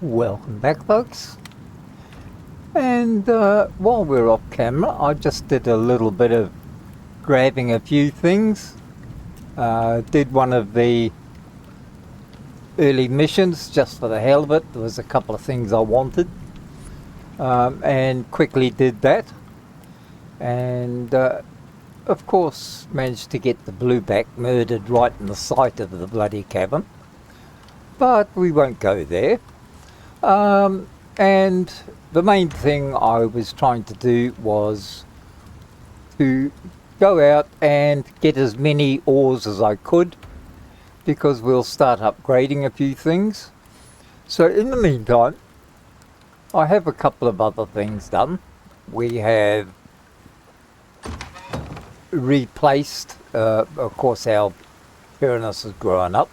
Welcome back, folks. And while we're off camera, I just did a little bit of grabbing a few things. Did one of the early missions just for the hell of it. There was a couple of things I wanted, and quickly did that. And of course managed to get the blueback murdered right in the sight of the bloody cabin. But we won't go there. And the main thing I was trying to do was to go out and get as many ores as I could, because we'll start upgrading a few things. So in the meantime, I have a couple of other things done. We have replaced, of course, our Icarus has grown up,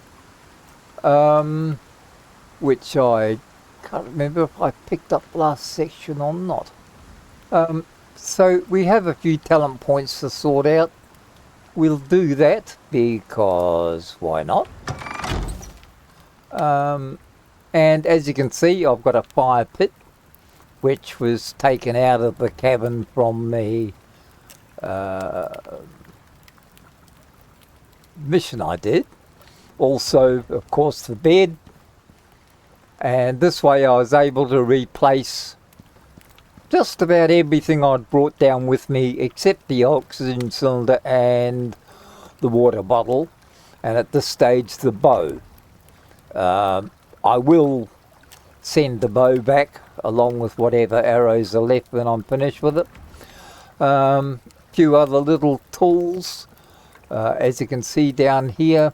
which I can't remember if I picked up last section or not. So we have a few talent points to sort out. We'll do that because why not? And as you can see, I've got a fire pit which was taken out of the cabin from the mission I did. Also, of course, the bed. And this way I was able to replace just about everything I'd brought down with me except the oxygen cylinder and the water bottle, and at this stage the bow. I will send the bow back along with whatever arrows are left when I'm finished with it. Few other little tools, as you can see down here,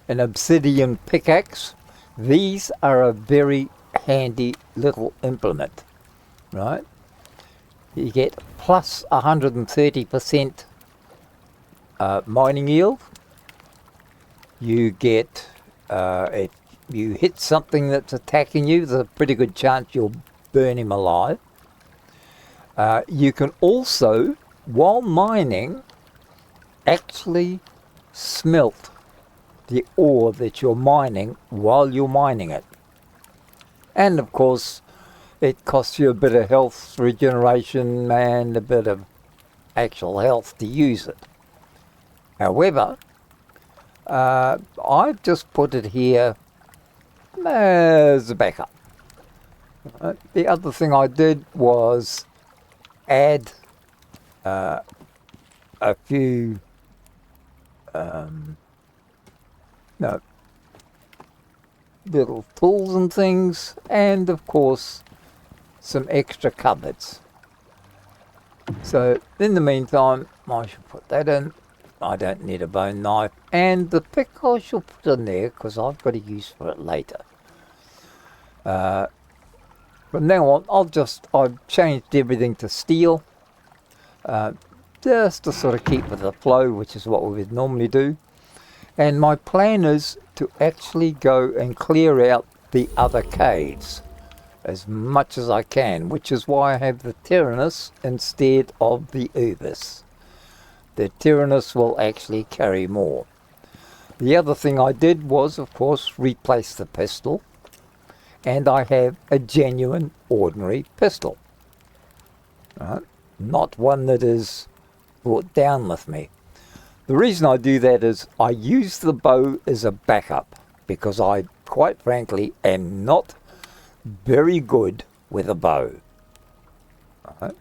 an obsidian pickaxe. These are a very handy little implement, right? You get plus 130% mining yield. You get, if you hit something that's attacking you, there's a pretty good chance you'll burn him alive. You can also, while mining, actually smelt the ore that you're mining while you're mining it. And of course it costs you a bit of health regeneration and a bit of actual health to use it. However, I've just put it here as a backup. The other thing I did was add a few little tools and things, and of course some extra cupboards. So in the meantime, I should put that in. I don't need a bone knife, and the pick I shall put in there because I've got a use for it later. From now on, I've changed everything to steel, just to sort of keep with the flow, which is what we would normally do. And my plan is to actually go and clear out the other caves as much as I can, which is why I have the Tyrannus instead of the Ubis. The Tyrannus will actually carry more. The other thing I did was, of course, replace the pistol, and I have a genuine ordinary pistol. Right? Not one that is brought down with me. The reason I do that is I use the bow as a backup because I, quite frankly, am not very good with a bow. Right?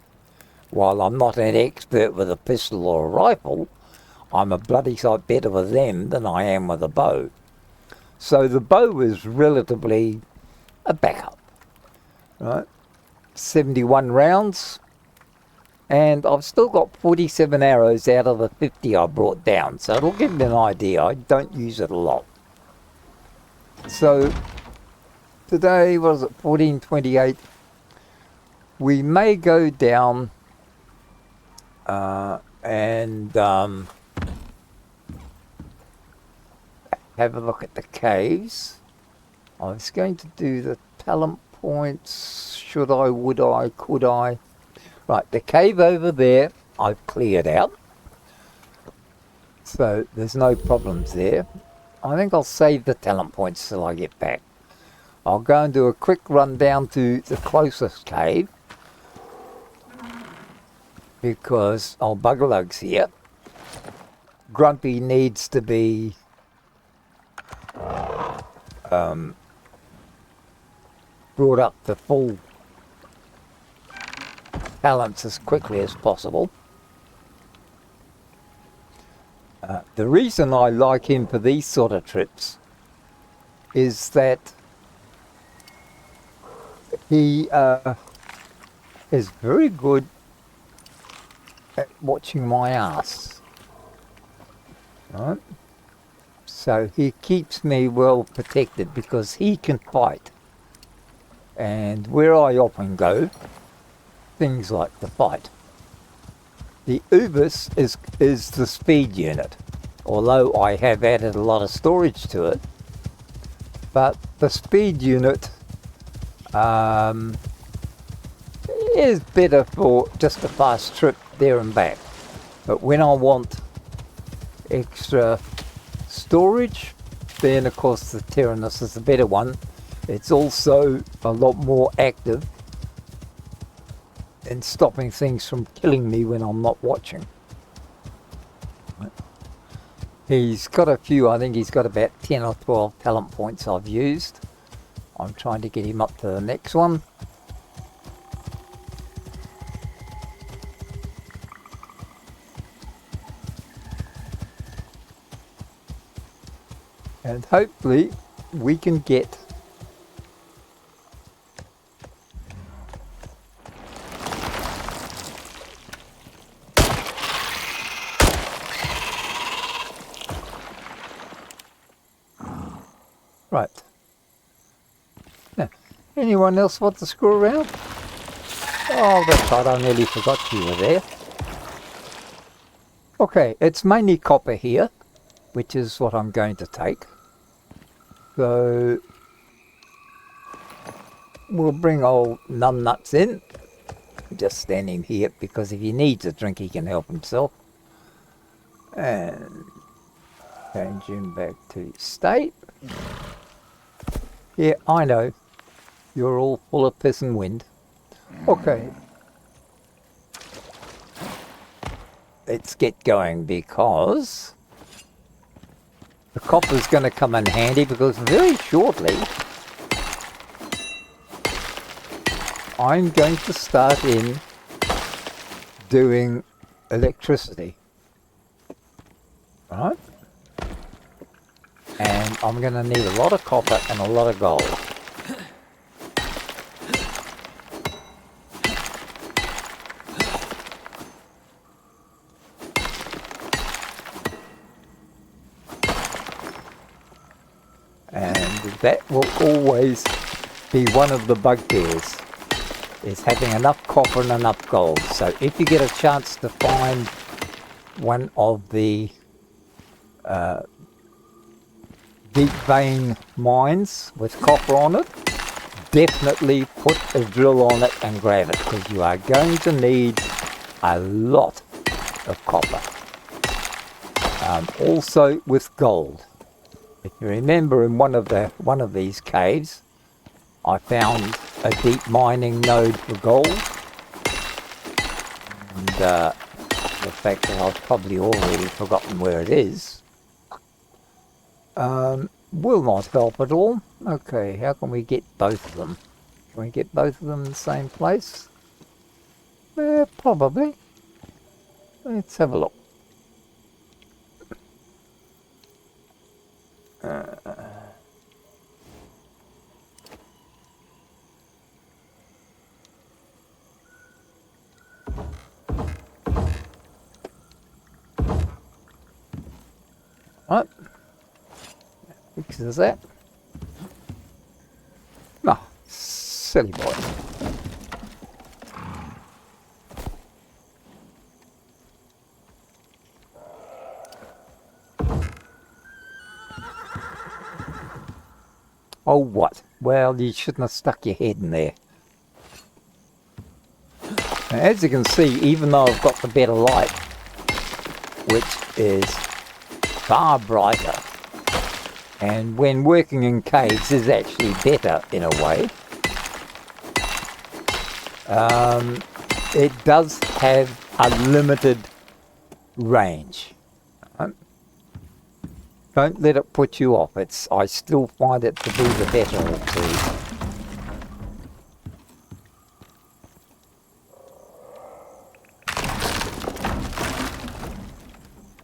While I'm not an expert with a pistol or a rifle, I'm a bloody sight better with them than I am with a bow. So the bow is relatively a backup. Right? 71 rounds. And I've still got 47 arrows out of the 50 I brought down, so it'll give me an idea. I don't use it a lot. So today, what is it, 14:28? We may go down and have a look at the caves. I was going to do the talent points. Should I, would I, could I? Right, the cave over there I've cleared out, so there's no problems there. I think I'll save the talent points till I get back. I'll go and do a quick run down to the closest cave, because old Buggerlug's here. Grumpy needs to be brought up to full balance as quickly as possible. The reason I like him for these sort of trips is that he is very good at watching my ass. Right? So he keeps me well protected because he can fight. And where I often go, things like the fight. The Ubis is the speed unit, although I have added a lot of storage to it. But the speed unit is better for just a fast trip there and back. But when I want extra storage, then of course the Tyrannus is the better one. It's also a lot more active in stopping things from killing me when I'm not watching. He's got a few, I think he's got about 10 or 12 talent points I've used. I'm trying to get him up to the next one. And hopefully we can get right. Now, anyone else want to screw around? Oh, that's right, I nearly forgot you were there. Okay, it's mainly copper here, which is what I'm going to take. So we'll bring old Numbnuts in. Just stand him here because if he needs a drink he can help himself. And change him back to state. Yeah, I know. You're all full of piss and wind. Okay. Let's get going because the copper's going to come in handy because very shortly I'm going to start in doing electricity. Right? And I'm going to need a lot of copper and a lot of gold. And that will always be one of the bugbears, is having enough copper and enough gold. So if you get a chance to find one of the deep vein mines with copper on it, definitely put a drill on it and grab it, because you are going to need a lot of copper. Also with gold. If you remember, in one of these caves I found a deep mining node for gold, and the fact that I've probably already forgotten where it is will not help at all. Okay, how can we get both of them? Can we get both of them in the same place? Probably. Let's have a look. Right. Fixes that. No, silly boy. Oh, what? Well, you shouldn't have stuck your head in there. Now, as you can see, even though I've got the better light, which is far brighter And when working in caves is actually better in a way. It does have a limited range. Don't let it put you off. I still find it to be the better of two.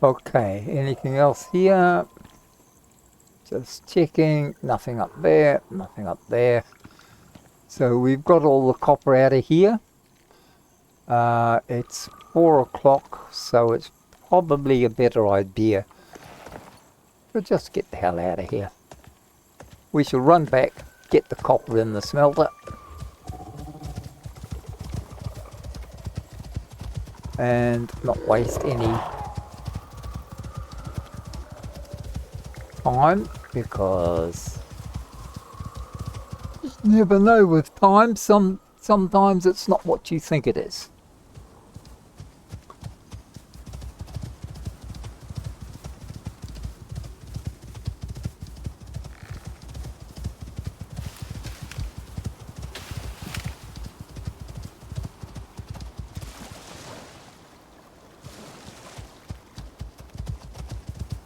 Okay, anything else here? Just checking. Nothing up there, nothing up there. So we've got all the copper out of here. It's 4 o'clock, so it's probably a better idea to just get the hell out of here. We shall run back, get the copper in the smelter, and not waste any time, because you never know with time. Sometimes it's not what you think it is.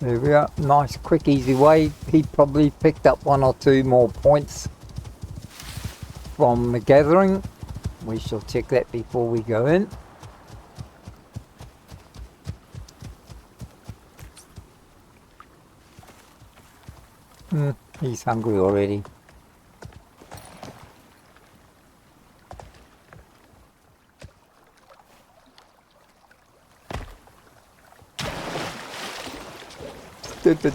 There we are. Nice, quick, easy way. He probably picked up 1 or 2 more points from the gathering. We shall check that before we go in. He's hungry already. Stupid.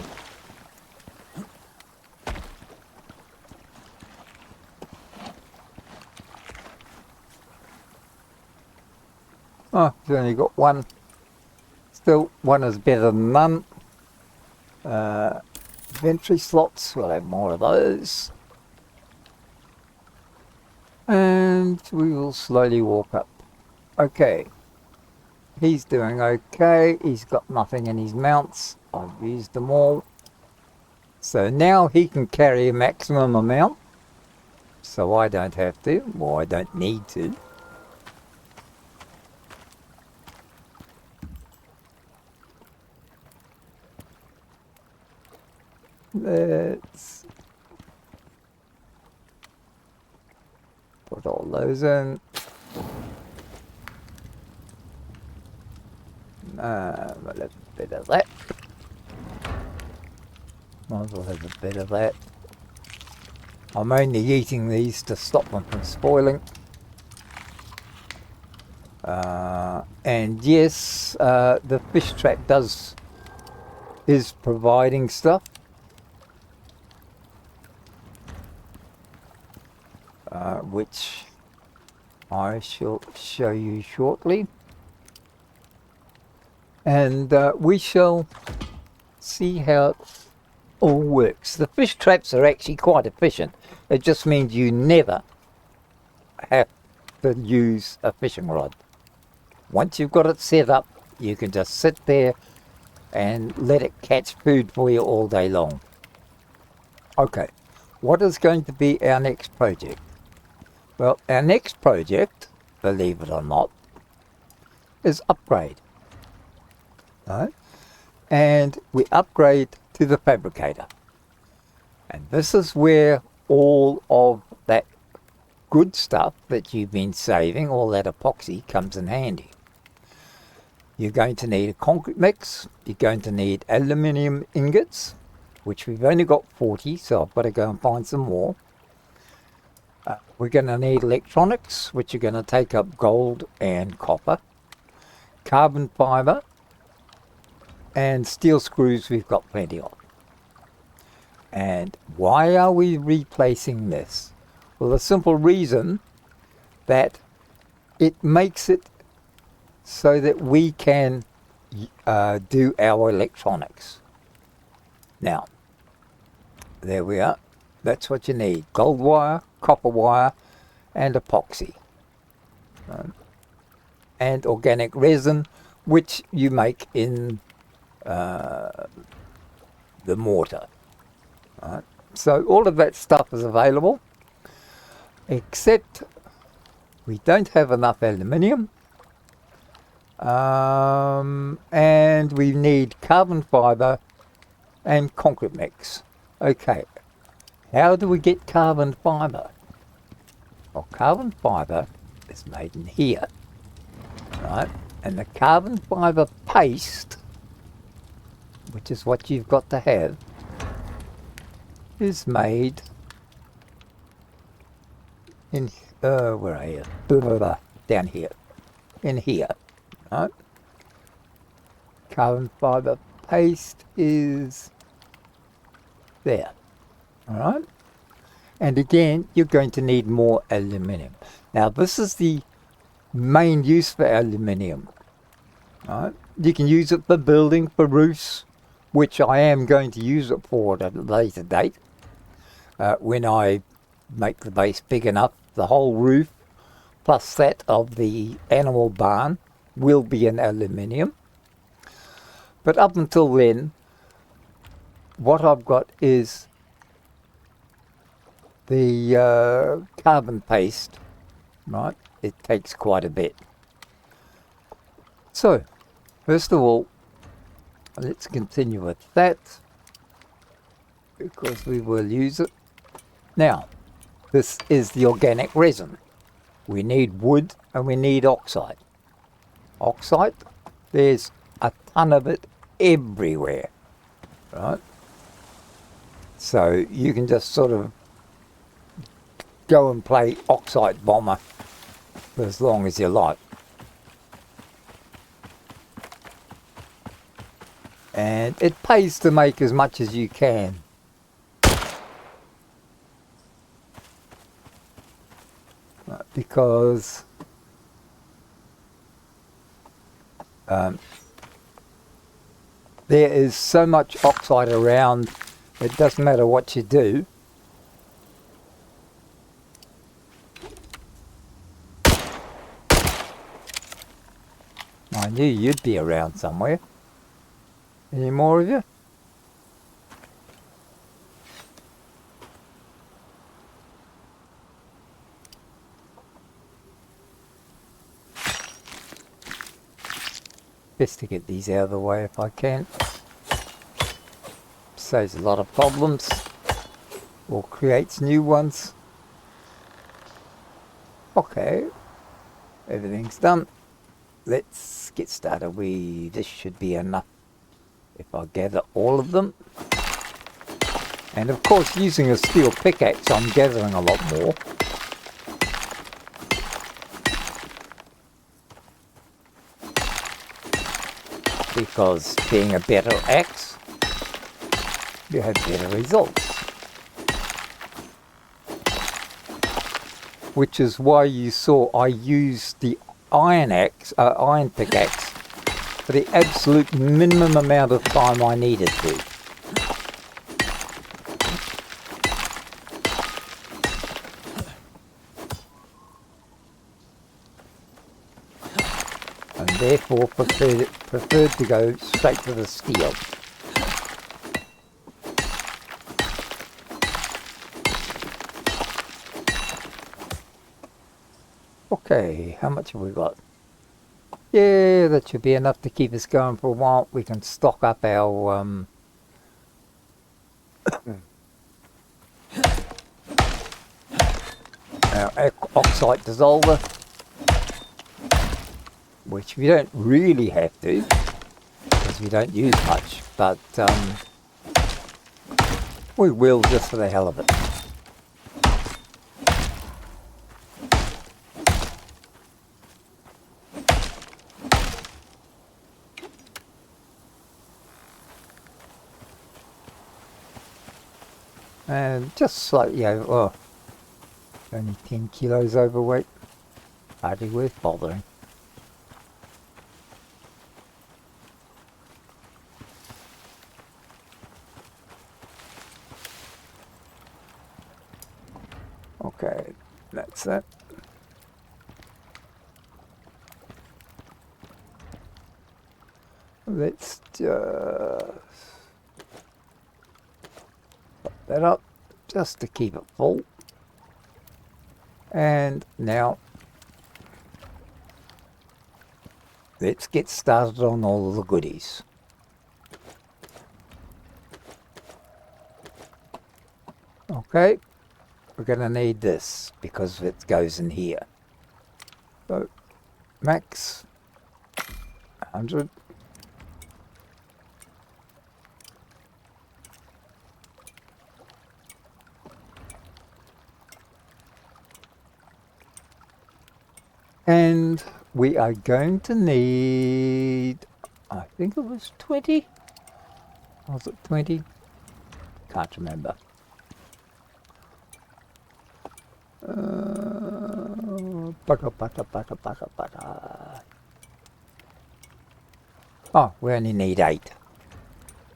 Oh, he's only got 1. Still, 1 is better than none. Inventory slots, we'll have more of those. And we will slowly walk up. Okay. He's doing okay. He's got nothing in his mounts. I've used them all. So now he can carry a maximum amount. So I don't have to, or I don't need to. Let's put all those in. We'll have a bit of that. Might as well have a bit of that. I'm only eating these to stop them from spoiling. And yes, the fish trap is providing stuff. Which I shall show you shortly. And we shall see how it all works. The fish traps are actually quite efficient. It just means you never have to use a fishing rod. Once you've got it set up, you can just sit there and let it catch food for you all day long. Okay, what is going to be our next project? Well, our next project, believe it or not, is upgrade. Right? And we upgrade to the fabricator. And this is where all of that good stuff that you've been saving, all that epoxy, comes in handy. You're going to need a concrete mix. You're going to need aluminium ingots, which we've only got 40, so I've got to go and find some more. We're going to need electronics, which are going to take up gold and copper. Carbon fibre. And steel screws we've got plenty of. And why are we replacing this? Well, the simple reason that it makes it so that we can do our electronics. Now, there we are. That's what you need. Gold wire, copper wire, and epoxy. And organic resin, which you make in the mortar. Right? So all of that stuff is available, except we don't have enough aluminium, and we need carbon fibre and concrete mix. Okay, how do we get carbon fibre? Well, carbon fibre is made in here, right? And the carbon fibre paste, which is what you've got to have, is made in, where are you? Blah, blah, blah, down here, in here, right? Carbon fibre paste is there, all right? And again, you're going to need more aluminium. Now, this is the main use for aluminium, right? You can use it for building, for roofs, which I am going to use it for at a later date. When I make the base big enough, the whole roof, plus that of the animal barn, will be in aluminium. But up until then, what I've got is the carbon paste, right? It takes quite a bit. So, first of all, let's continue with that, because we will use it. Now, this is the organic resin. We need wood and we need oxide. Oxide, there's a ton of it everywhere, right? So you can just sort of go and play oxide bomber for as long as you like. And it pays to make as much as you can. Because there is so much oxide around, it doesn't matter what you do. I knew you'd be around somewhere. Any more of you? Best to get these out of the way if I can. Saves a lot of problems, or creates new ones. Okay, everything's done. Let's get started. This should be enough if I gather all of them. And of course, using a steel pickaxe, I'm gathering a lot more. Because being a better axe, you have better results. Which is why you saw I used the iron pickaxe for the absolute minimum amount of time I needed to. And therefore preferred to go straight to the steel. Okay, how much have we got? Yeah, that should be enough to keep us going for a while. We can stock up our our oxide dissolver, which we don't really have to, because we don't use much, but we will just for the hell of it. And just slightly over, only 10 kilos overweight, hardly worth bothering. Okay, that's that. Let's just that up just to keep it full. And now let's get started on all of the goodies. Okay, we're going to need this because it goes in here. So max 100. And we are going to need, I think it was 20. Was it 20? Can't remember. Butter. Oh, we only need 8.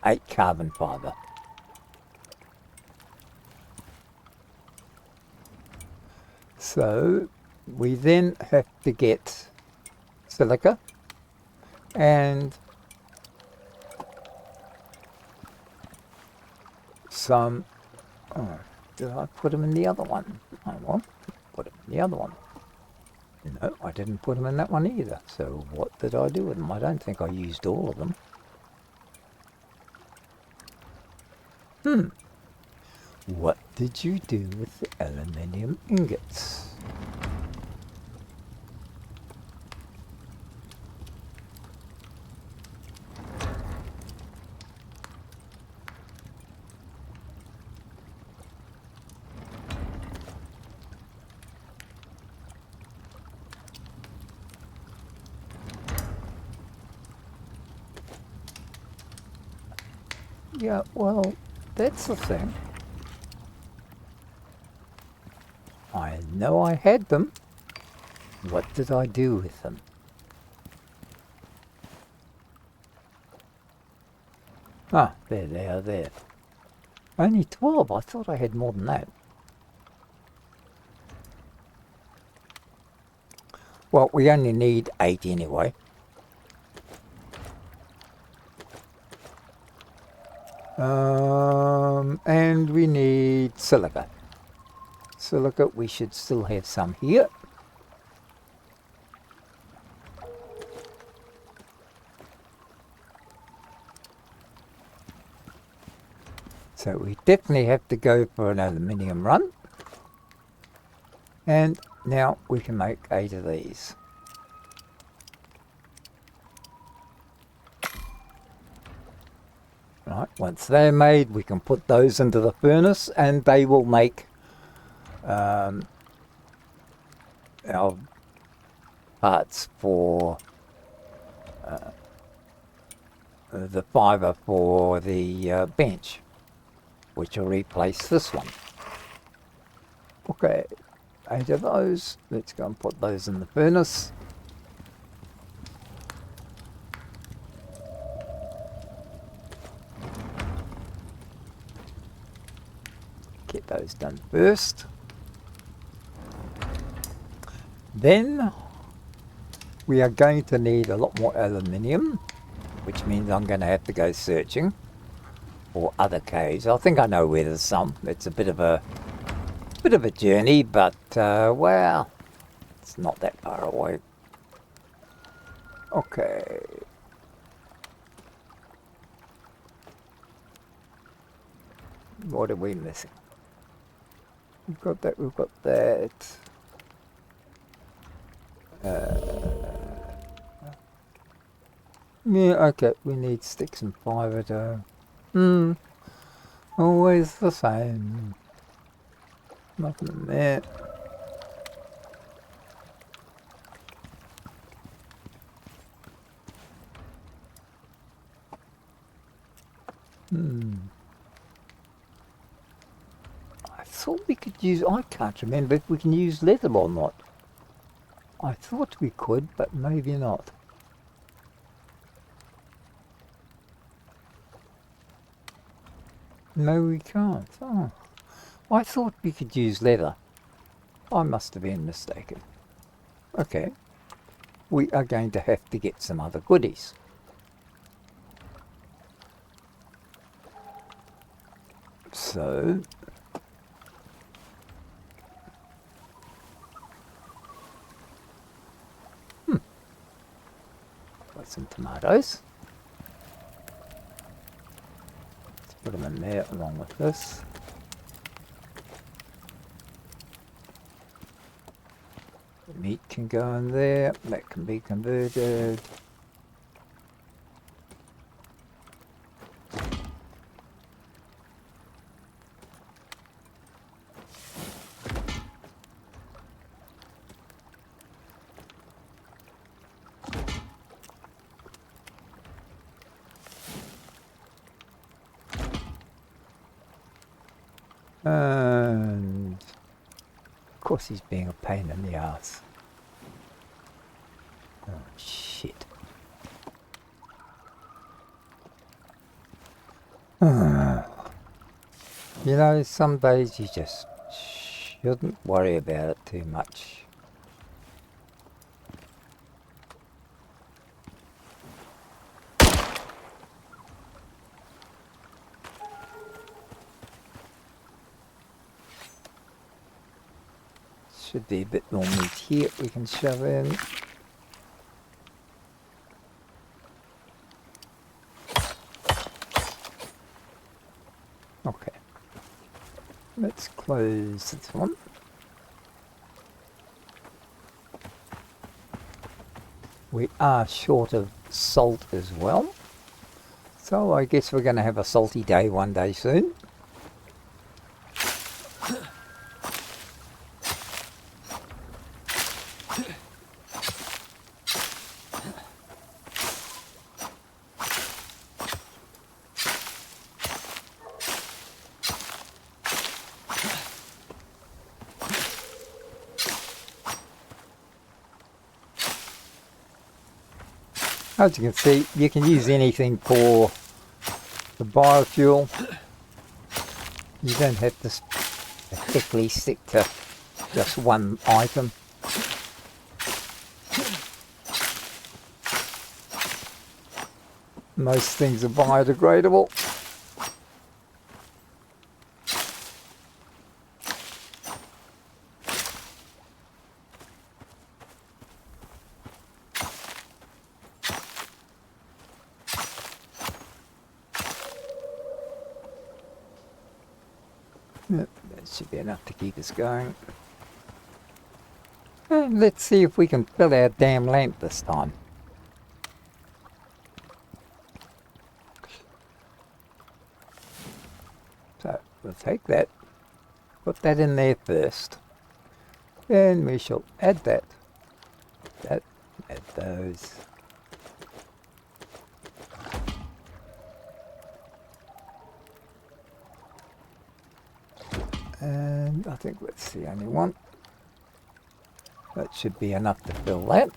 8 carbon fibre. So we then have to get silica and some, oh, did I put them in the other one? I won't put them in the other one. No, I didn't put them in that one either. So what did I do with them? I don't think I used all of them. What did you do with the aluminium ingots? Yeah, well, that's the thing. I know I had them. What did I do with them? Ah, there they are there. Only 12. I thought I had more than that. Well, we only need 8 anyway. And we need silica. Silica, we should still have some here. So we definitely have to go for an aluminium run. And now we can make 8 of these. Right, once they're made, we can put those into the furnace and they will make our parts for the fibre for the bench, which will replace this one. Okay, 8 of those. Let's go and put those in the furnace. Get those done first. Then we are going to need a lot more aluminium, which means I'm going to have to go searching for other caves. I think I know where there's some. It's a bit of a journey, but well, it's not that far away. Okay. What are we missing? We've got that, we've got that. Yeah, okay, we need sticks and fibre though. Always the same. Nothing there. I thought we could use, I can't remember if we can use leather or not. I thought we could, but maybe not. No, we can't. Oh, I thought we could use leather. I must have been mistaken. Okay, we are going to have to get some other goodies. So got some tomatoes. Let's put them in there along with this. The meat can go in there. That can be converted. And of course he's being a pain in the ass. Oh shit. You know, some days you just shouldn't worry about it too much. Should be a bit more meat here we can shove in. Okay. Let's close this one. We are short of salt as well. So I guess we're going to have a salty day one day soon. As you can see, you can use anything for the biofuel. You don't have to particularly stick to just one item. Most things are biodegradable. Yep, that should be enough to keep us going. And let's see if we can fill our damn lamp this time. So we'll take that, put that in there first. Then we shall add that, add those. And I think that's the only one. That should be enough to fill that.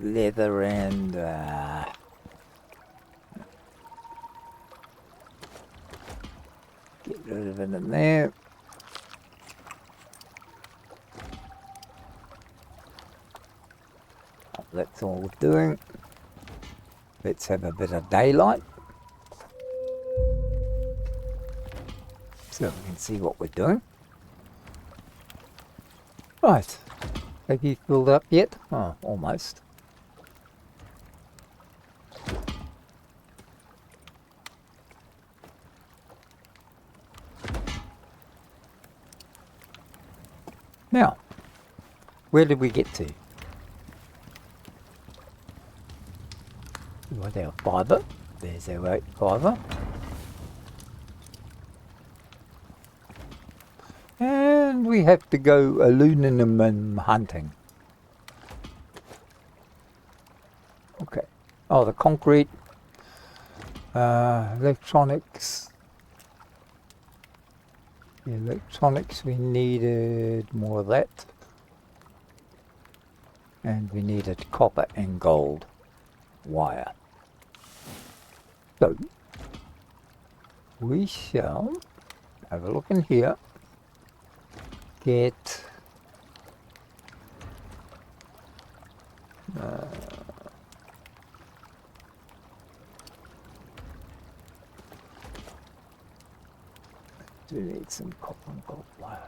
Leather and get rid of it in there. That's all we're doing. Let's have a bit of daylight so we can see what we're doing. Right, have you filled up yet? Oh, almost. Now, where did we get to? With our fibre, there's our 8 fibre. And we have to go aluminum hunting. Okay. Oh, the concrete, electronics. The electronics, we needed more of that. And we needed copper and gold wire. So, we shall have a look in here, get Do need some copper and gold wire.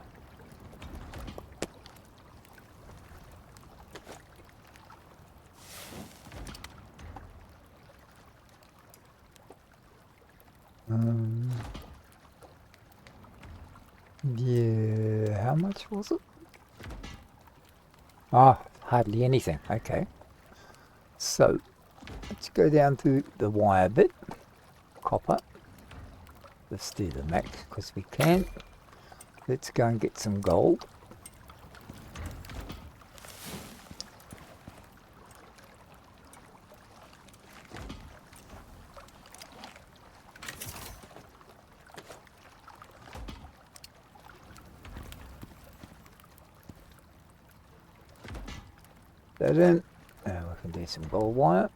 Yeah, how much was it? Ah, hardly anything. Okay. So, let's go down to the wire bit. Copper. Let's do the max because we can. Let's go and get some gold. That in. Now we can do some gold wire.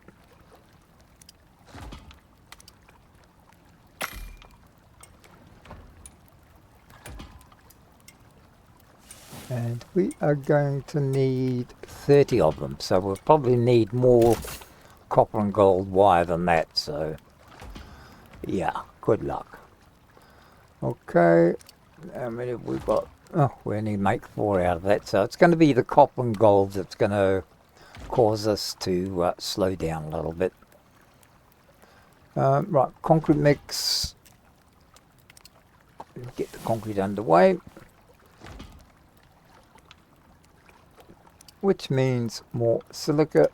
And we are going to need 30 of them, so we'll probably need more copper and gold wire than that, so yeah, good luck. Okay, how many have we got? Oh, we only make 4 out of that, so it's going to be the copper and gold that's going to cause us to slow down a little bit. Right, concrete mix. Get the concrete underway. Which means more silica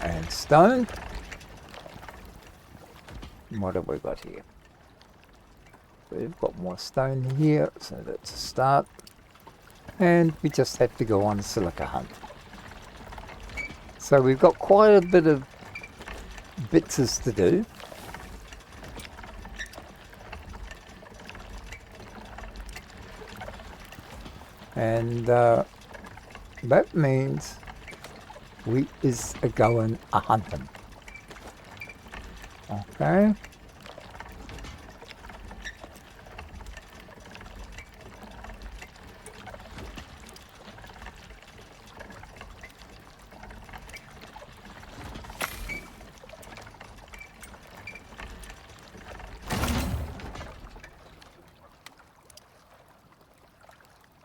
and stone. What have we got here? We've got more stone here, so that's a start. And we just have to go on a silica hunt. So we've got quite a bit of bits to do. And that means we is a going a hunting. Okay.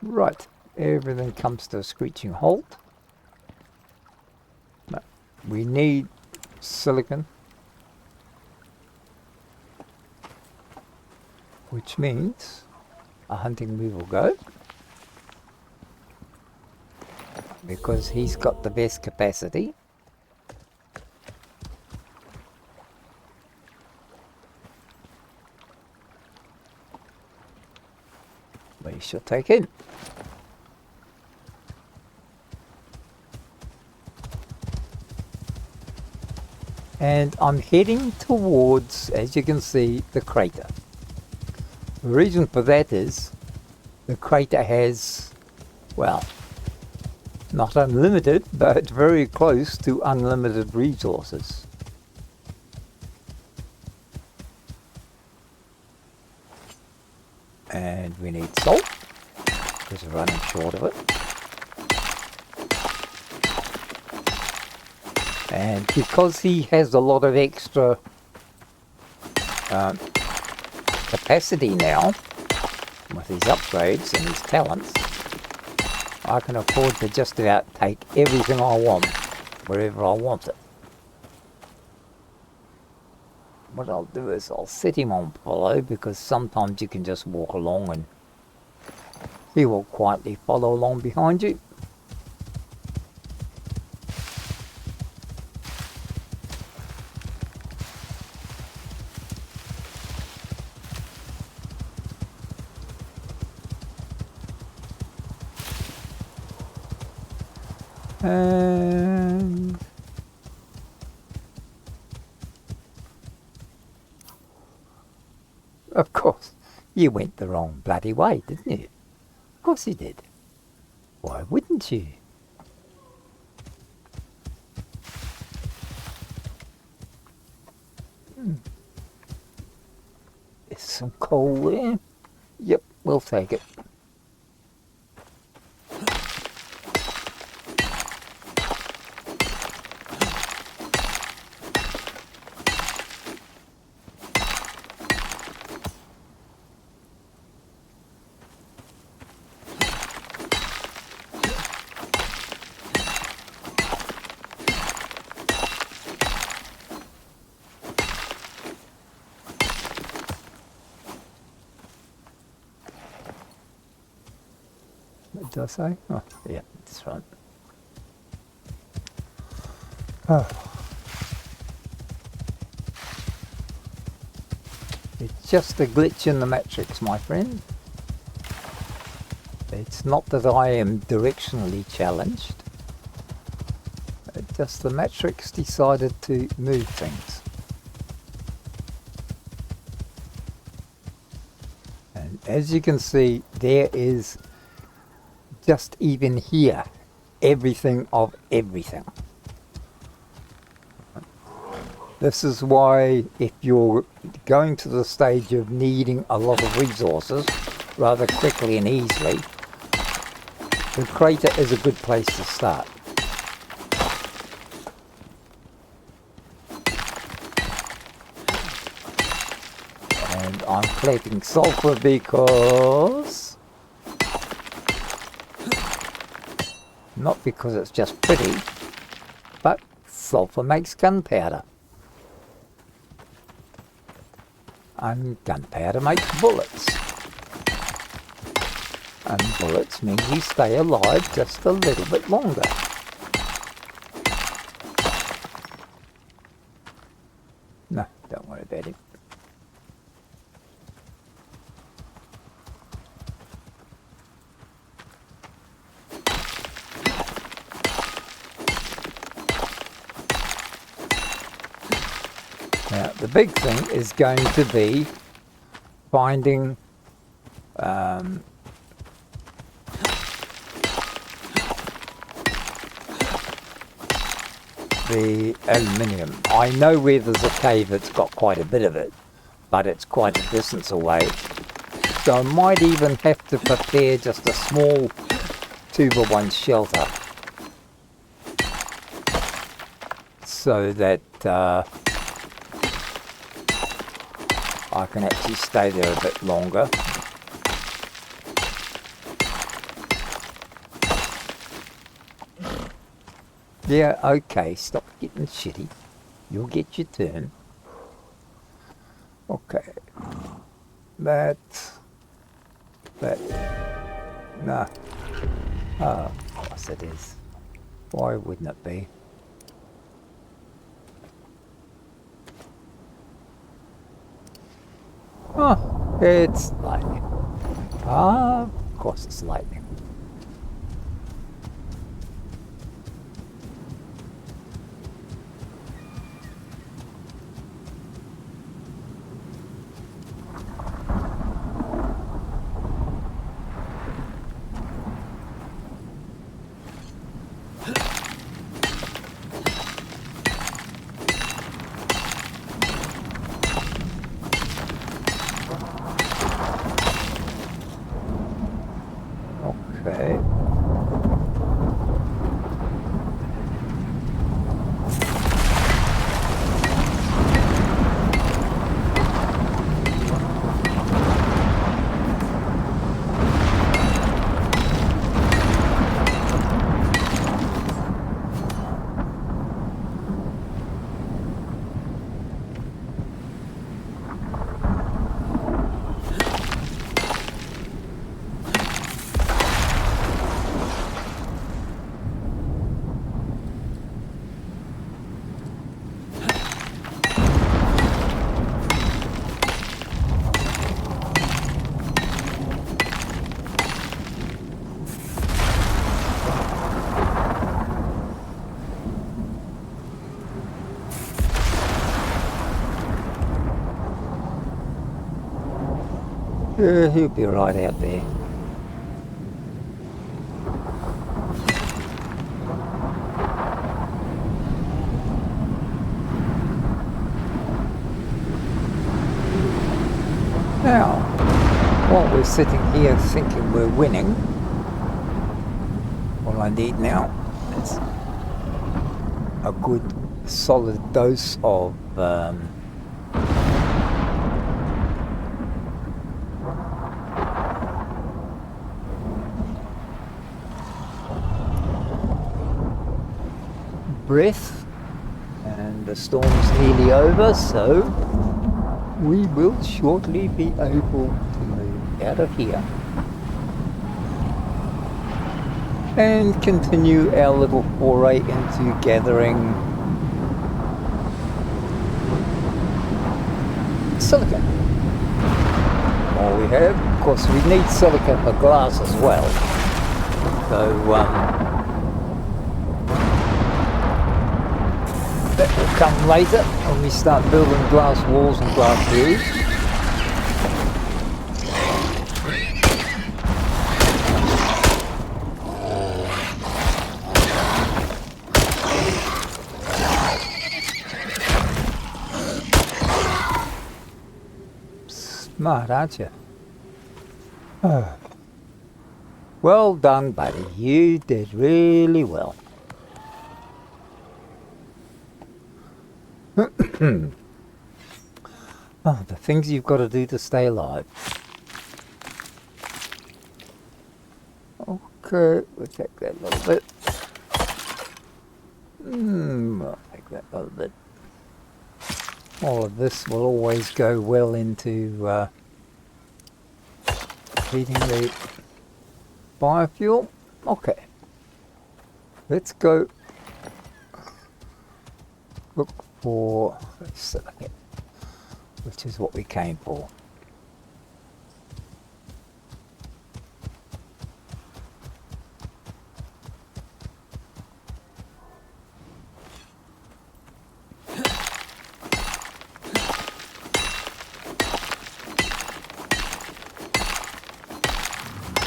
Right, everything comes to a screeching halt. But we need silicon, which means a hunting we will go, because he's got the best capacity. We shall take him. And I'm heading towards, as you can see, the crater. The reason for that is the crater has, well, not unlimited, but very close to unlimited resources. And we need salt, because we're running short of it. And because he has a lot of extra capacity now, with his upgrades and his talents, I can afford to just about take everything I want, wherever I want it. What I'll do is I'll set him on follow, because sometimes you can just walk along and he will quietly follow along behind you. And of course, you went the wrong bloody way, didn't you? Of course you did. Why wouldn't you? There's some coal there. Yep, we'll take it. Did I say? Oh, yeah, that's right. Oh. It's just a glitch in the matrix, my friend. It's not that I am directionally challenged. It's just the matrix decided to move things. And as you can see, there is just even here everything of everything. This is why if you're going to the stage of needing a lot of resources rather quickly and easily, the crater is a good place to start. And I'm collecting sulfur because... not because it's just pretty, but sulfur makes gunpowder. And gunpowder makes bullets. And bullets mean you stay alive just a little bit longer. No, don't worry about it. Now, the big thing is going to be finding the aluminium. I know where there's a cave that's got quite a bit of it, but it's quite a distance away. So I might even have to prepare just a small 2x1 shelter so that I can actually stay there a bit longer. Yeah, okay, stop getting shitty. You'll get your turn. Okay. That. No. Oh, of course it is. Why wouldn't it be? Oh, it's lightning. Ah, of course it's lightning. Okay. He'll be right out there. Now, while we're sitting here thinking we're winning, all I need now is a good solid dose of breath, and the storm's nearly over, so we will shortly be able to move out of here. and continue our little foray into gathering silicon. All we have, of course, we need silicon for glass as well. So that will come later when we start building glass walls and glass doors. Smart, aren't you? Oh. Well done, buddy. You did really well. Oh, the things you've got to do to stay alive. Okay, we'll take that a little bit. I'll take that a little bit. All of this will always go well into heating the biofuel. Okay, let's go look for silicon, which is what we came for.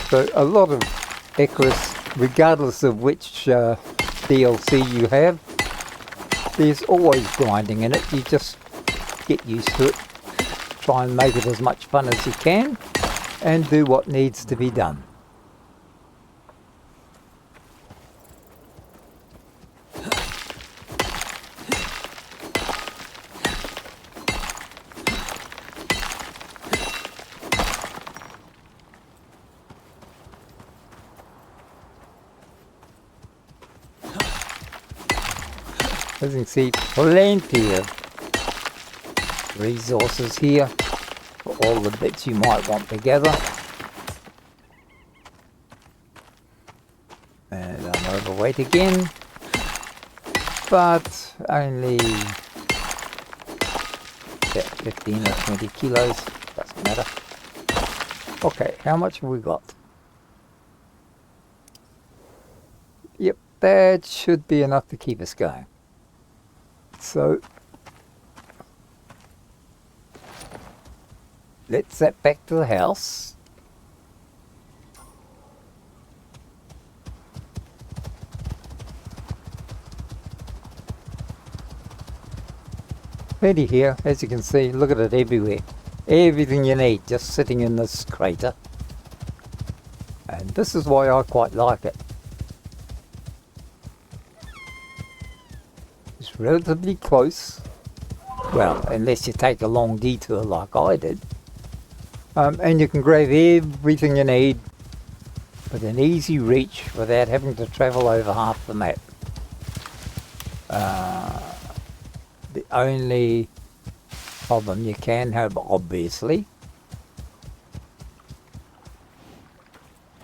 So a lot of Icarus, regardless of which DLC you have, there's always grinding in it. You just get used to it. Try and make it as much fun as you can and do what needs to be done. As you can see, plenty of resources here for all the bits you might want to gather. And I'm overweight again, but only about 15 or 20 kilos, doesn't matter. Okay, how much have we got? Yep, that should be enough to keep us going. So let's head back to the house. Plenty here, as you can see, look at it everywhere. Everything you need just sitting in this crater. And this is why I quite like it. It's relatively close. Well, unless you take a long detour like I did. And you can grab everything you need with an easy reach without having to travel over half the map. The only problem you can have, obviously,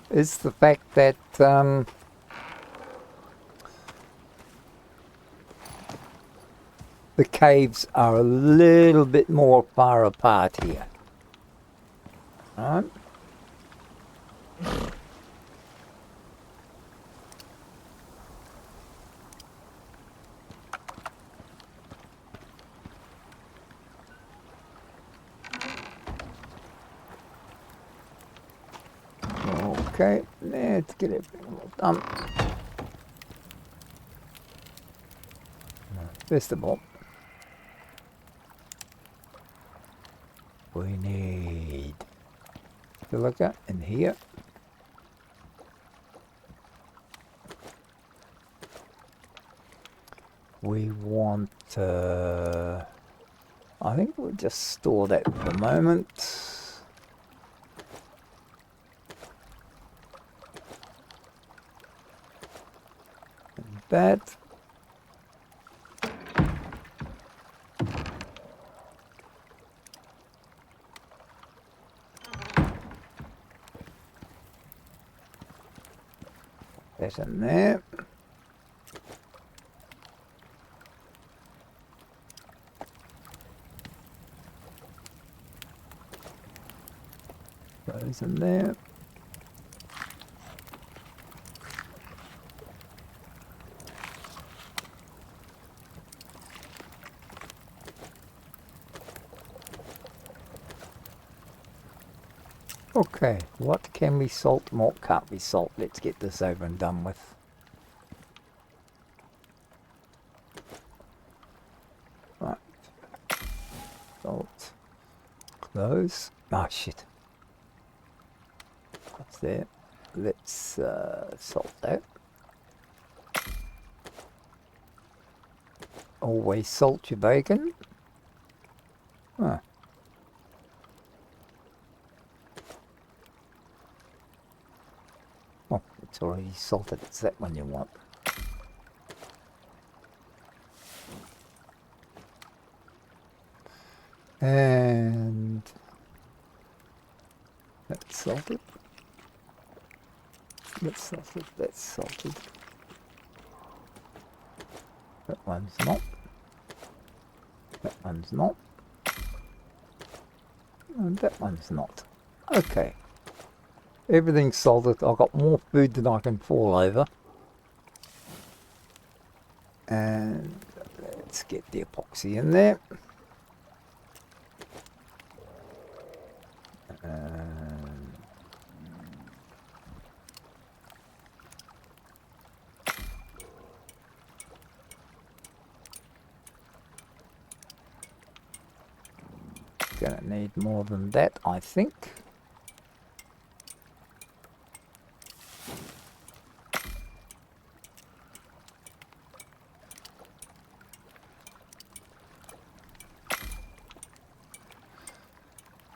is the fact that the caves are a little bit more far apart here. Right? Okay, let's get everything all done. First of all, we need silica in here. We want, I think we'll just store that for the moment. And that. That in there. Those in there. Okay, what can we salt? What can't we salt? Let's get this over and done with. Right. Salt. Close. Ah, shit. What's there? Let's salt that. Always salt your bacon. Huh. Oh, it's already salted. It's that one you want. And that's salted. That's salted. That's salted. That one's not. That one's not. And that one's not. Okay. Everything's salted. I've got more food than I can fall over. And let's get the epoxy in there. Gonna need more than that, I think.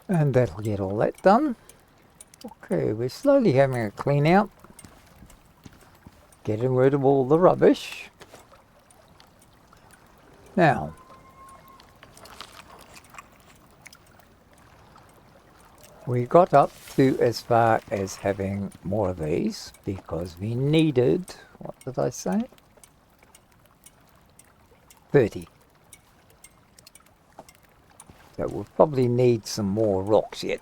And that'll get all that done. Okay, we're slowly having a clean out. Getting rid of all the rubbish. Now, we got up to as far as having more of these because we needed, what did I say? 30. So we'll probably need some more rocks yet.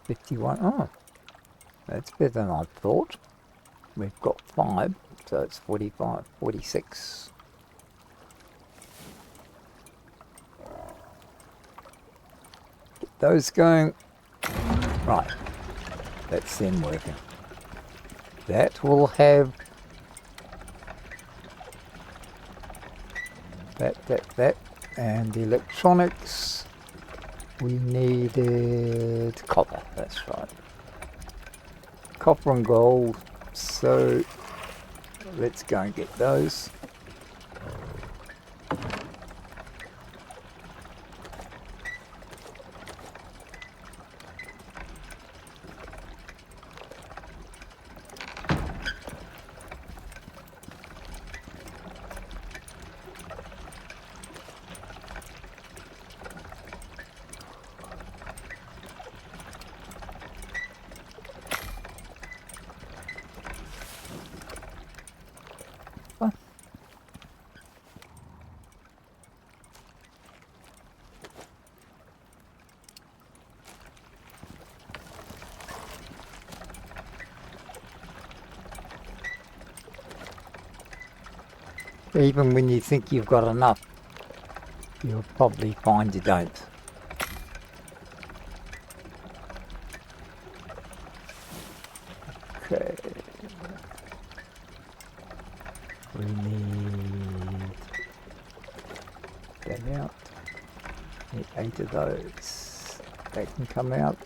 51, oh, that's better than I thought. We've got 5, so it's 45, 46. Get those going. Right, that's them working. That will have that, and the electronics, we needed copper, that's right. Copper and gold, so let's go and get those. Even when you think you've got enough, you'll probably find you don't. Okay. We need that out. Need 8 of those. That can come out.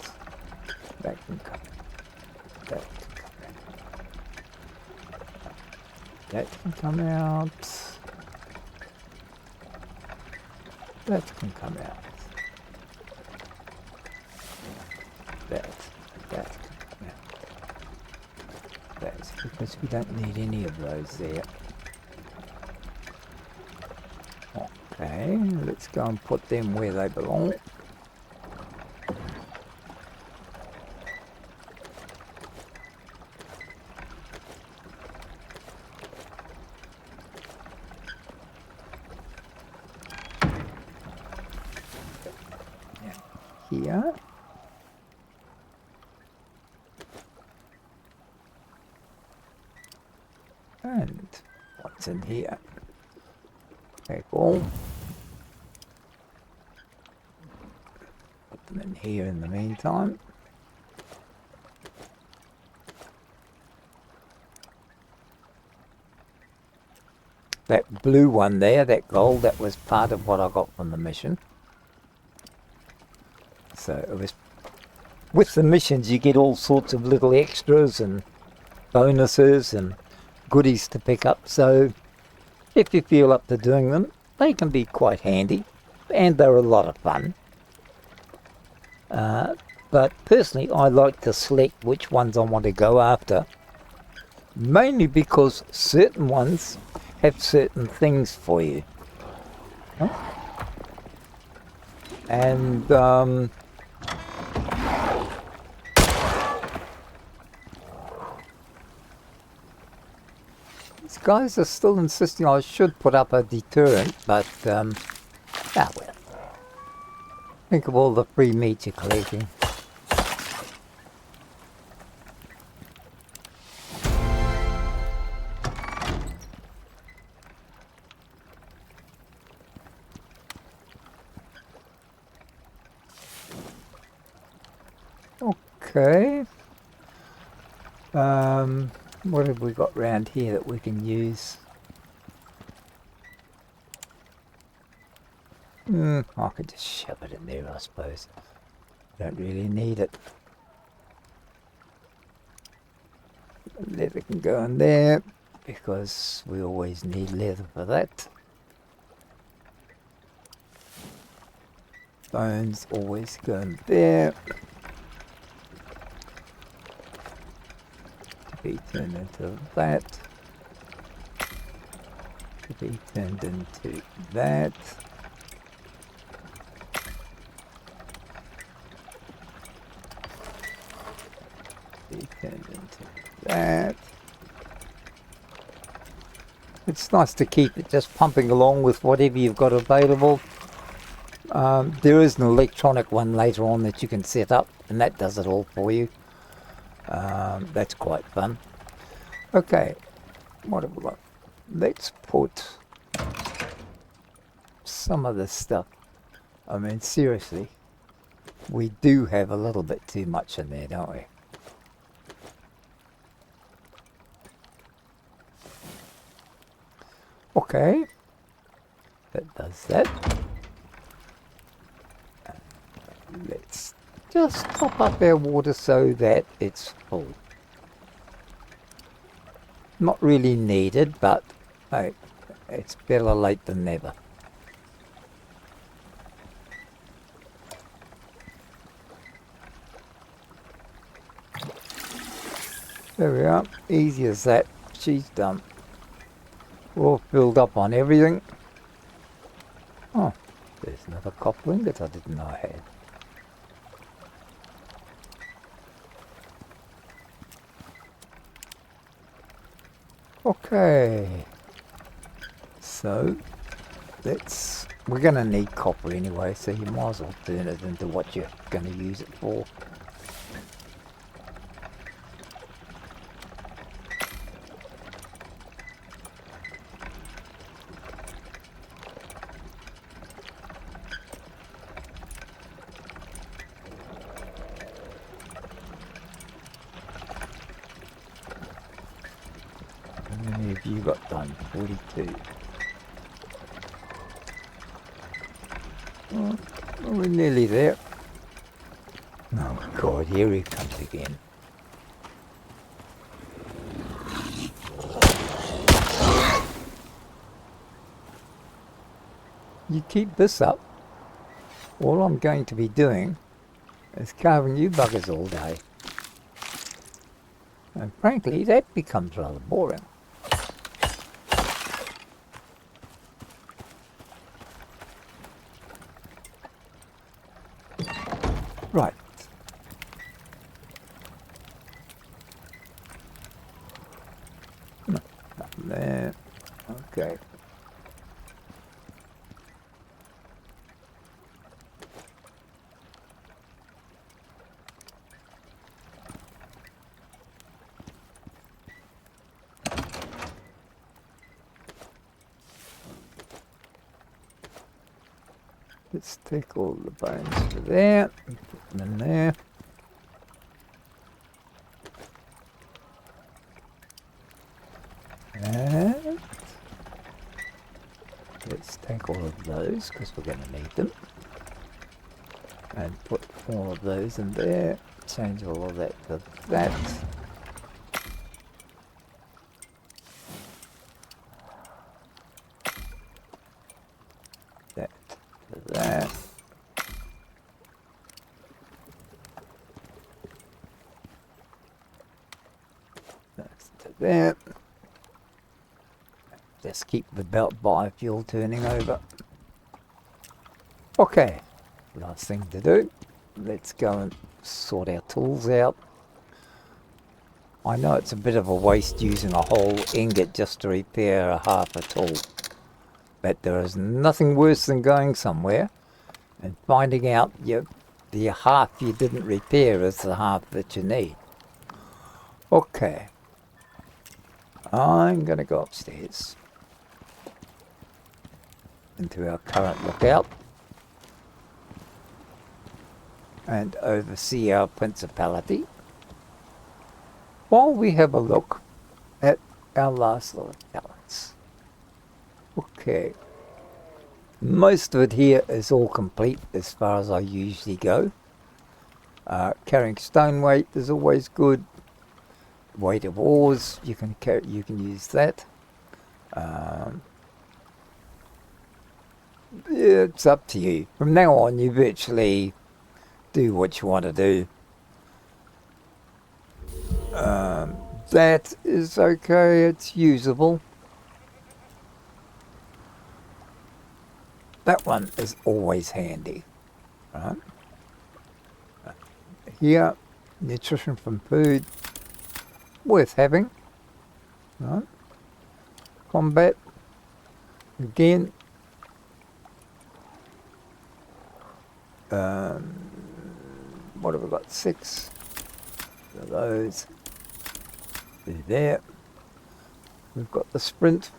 That can come out. That can come out. That can come out. That can come out. That can come out. That's because we don't need any of those there. Okay, let's go and put them where they belong. here. And what's in here? Okay, cool. Put them in here in the meantime. That blue one there, that gold, that was part of what I got from the mission. So it was, with the missions you get all sorts of little extras and bonuses and goodies to pick up. So if you feel up to doing them, they can be quite handy and they're a lot of fun. But personally I like to select which ones I want to go after, mainly because certain ones have certain things for you. Huh? And these guys are still insisting I should put up a deterrent, but well, think of all the free meat you're collecting. Okay. What have we got round here that we can use? I could just shove it in there, I suppose. Don't really need it. Leather can go in there because we always need leather for that. Bones always go in there. To be turned into that. To be turned into that. To be turned into that. It's nice to keep it just pumping along with whatever you've got available. There is an electronic one later on that you can set up, and that does it all for you. That's quite fun. Okay, what have we got? Let's put some of this stuff. I mean, seriously, we do have a little bit too much in there, don't we? Okay, that does that. Let's just top up our water so that it's full. Not really needed, but hey, it's better late than never. There we are, easy as that. She's done. All filled up on everything. Oh, there's another copper ingot I didn't know I had. Okay, so we're going to need copper anyway, so you might as well turn it into what you're going to use it for. How many have you got done? 42. Oh, we're nearly there. Oh God, here he comes again. You keep this up, all I'm going to be doing is carving you buggers all day. And frankly, that becomes rather boring. Right. Nothing there. Okay. Let's take all the bones for there, put them in there. And let's take all of those because we're going to need them. And put all of those in there. Change all of that to that. That to that. That's to that. Just keep the belt biofuel turning over. Okay, last thing to do. Let's go and sort our tools out. I know it's a bit of a waste using a whole ingot just to repair a half a tool. But there is nothing worse than going somewhere and finding out the half you didn't repair is the half that you need. Okay. I'm going to go upstairs into our current lookout and oversee our principality while we have a look at our last lot of talents. Okay, most of it here is all complete as far as I usually go. Carrying stone weight is always good. Weight of ores, you can use that. It's up to you. From now on, you virtually do what you want to do. That is okay, it's usable. That one is always handy. Right? Here, nutrition from food, worth having. Right? Combat, again. What have we got? 6 of those. There. We've got the sprint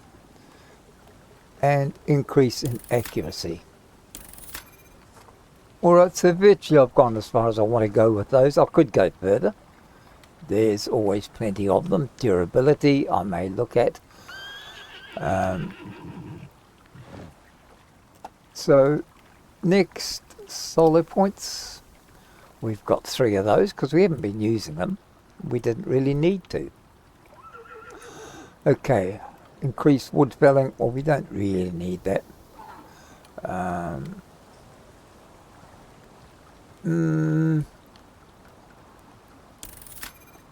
and increase in accuracy. Alright, so virtually I've gone as far as I want to go with those. I could go further. There's always plenty of them. Durability I may look at. So next, solar points. We've got 3 of those because we haven't been using them. We didn't really need to. Okay, increased wood felling. Well, we don't really need that.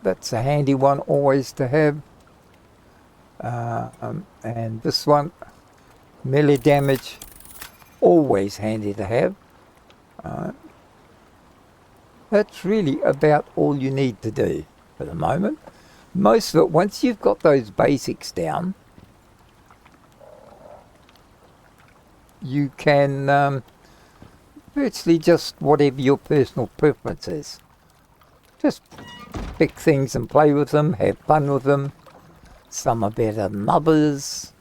That's a handy one always to have. And this one, melee damage, always handy to have. That's really about all you need to do for the moment. Most of it, once you've got those basics down, you can virtually just whatever your personal preference is. Just pick things and play with them, have fun with them. Some are better than others.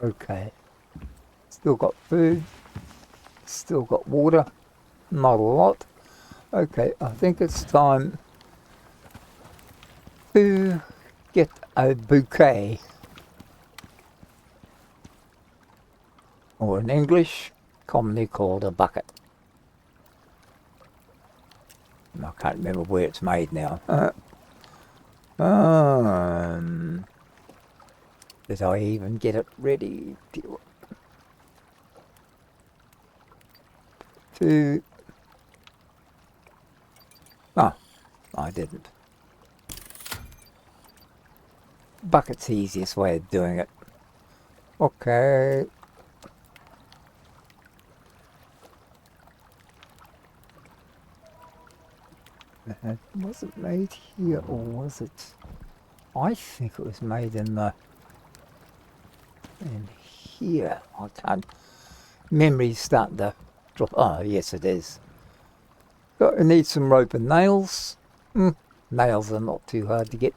Okay, still got food, still got water, not a lot. Okay, I think it's time to get a bouquet, or in English, commonly called a bucket. I can't remember where it's made now. Did I even get it ready to... Oh, I didn't. Bucket's the easiest way of doing it. Okay. Was it made here or was it... I think it was made in here. I can't... memory's starting to drop. Oh, yes, it is. Got to need some rope and nails. Nails are not too hard to get.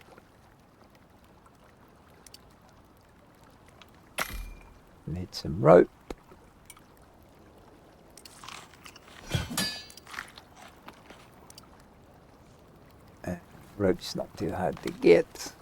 Need some rope. Rope's not too hard to get.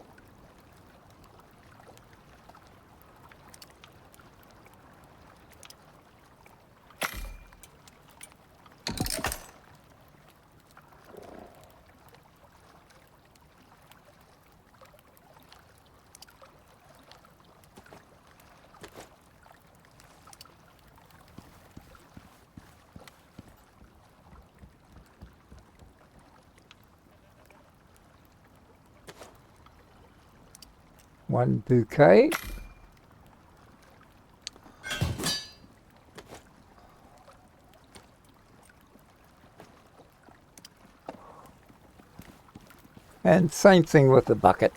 One bouquet. And same thing with the bucket.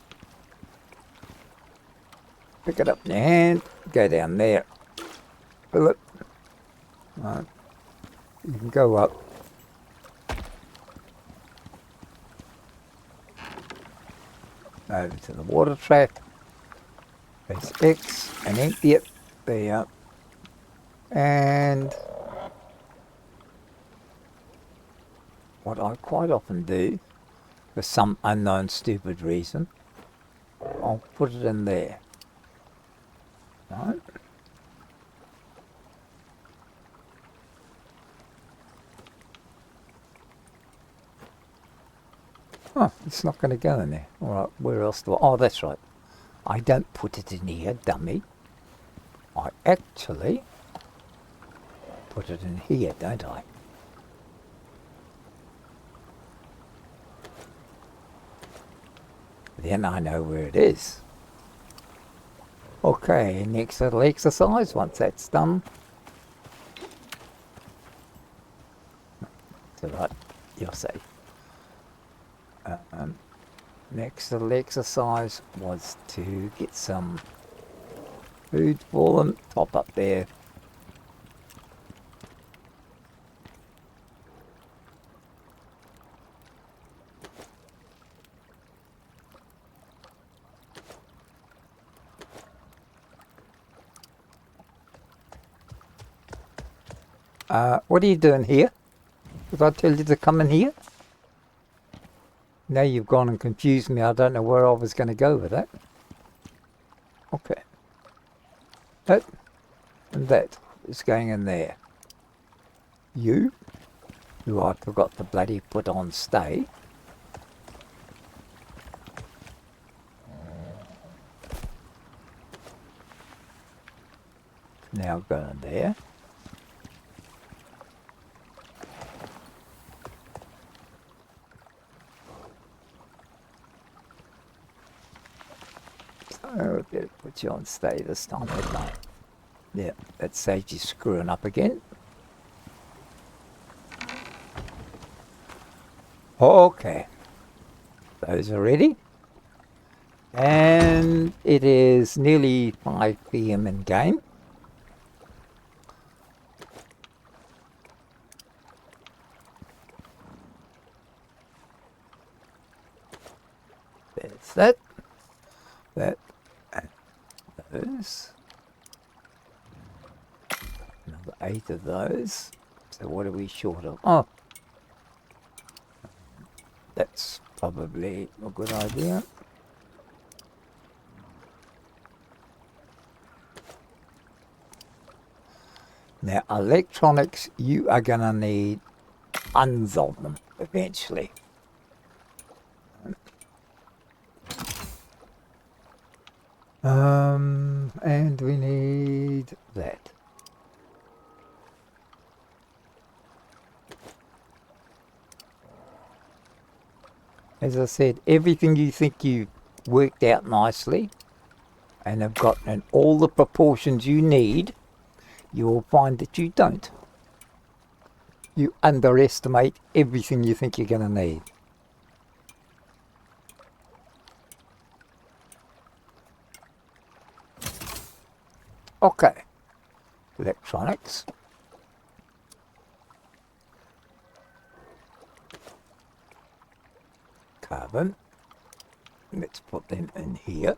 Pick it up in your hand, go down there, fill it. Right. You can go up. Over to the water trap. Press X and empty it. There you are. And what I quite often do, for some unknown stupid reason, I'll put it in there. Right? Oh, it's not going to go in there. All right, where else do I... Oh, that's right. I don't put it in here, dummy. I actually put it in here, don't I? Then I know where it is. Okay, next little exercise, once that's done. It's all right, you're safe. Next little exercise was to get some food for them, top up there. What are you doing here? Did I tell you to come in here? Now you've gone and confused me. I don't know where I was going to go with that. Okay. That and that is going in there. You, who I forgot to bloody put on stay. Now go in there. Oh, better put you on stay this time, didn't I? Yeah, that saves you screwing up again. Okay, those are ready. And it is nearly 5 PM in game. There's that. That. Those. Another 8 of those. So what are we short of? Oh, that's probably a good idea. Now, electronics, you are going to need tons of them eventually. And we need that. As I said, everything you think you've worked out nicely and have gotten all the proportions you need, you will find that you don't. You underestimate everything you think you're going to need. Okay, electronics. carbon. Let's put them in here.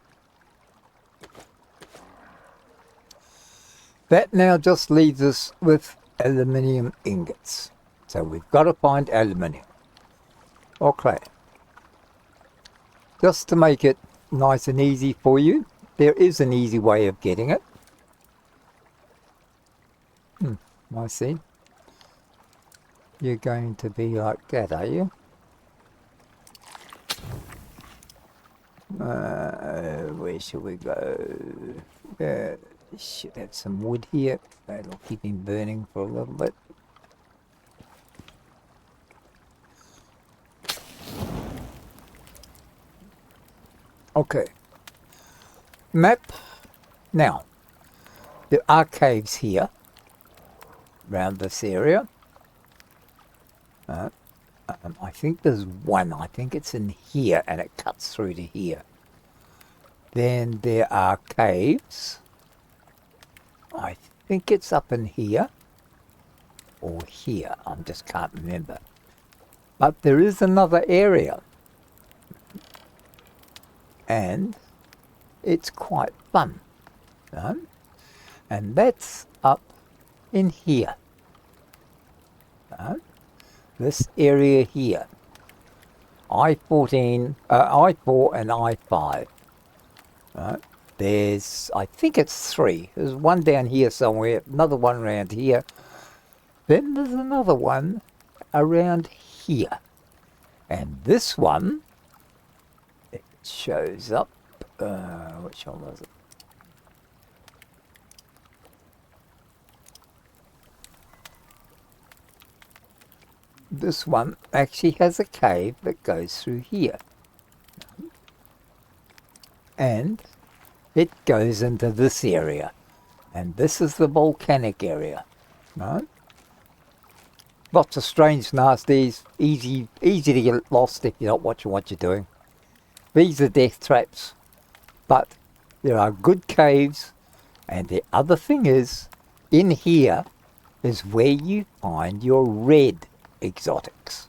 That now just leaves us with aluminium ingots. So we've got to find aluminium. Okay. Just to make it nice and easy for you, there is an easy way of getting it. I see. You're going to be like that, are you? Where should we go? Should have some wood here. That'll keep him burning for a little bit. Okay. Map. Now, there are caves here around this area. I think there's one. I think it's in here and it cuts through to here. Then there are caves. I think it's up in here or here. I just can't remember. But there is another area. And it's quite fun. And that's up in here. This area here. I-14, I-4 and I-5. There's, I think it's 3. There's one down here somewhere, another one around here. Then there's another one around here. And this one, it shows up, which one was it? This one actually has a cave that goes through here. And it goes into this area. And this is the volcanic area. Right? Lots of strange nasties, easy to get lost if you're not watching what you're doing. These are death traps. But there are good caves. And the other thing is, in here is where you find your red exotics.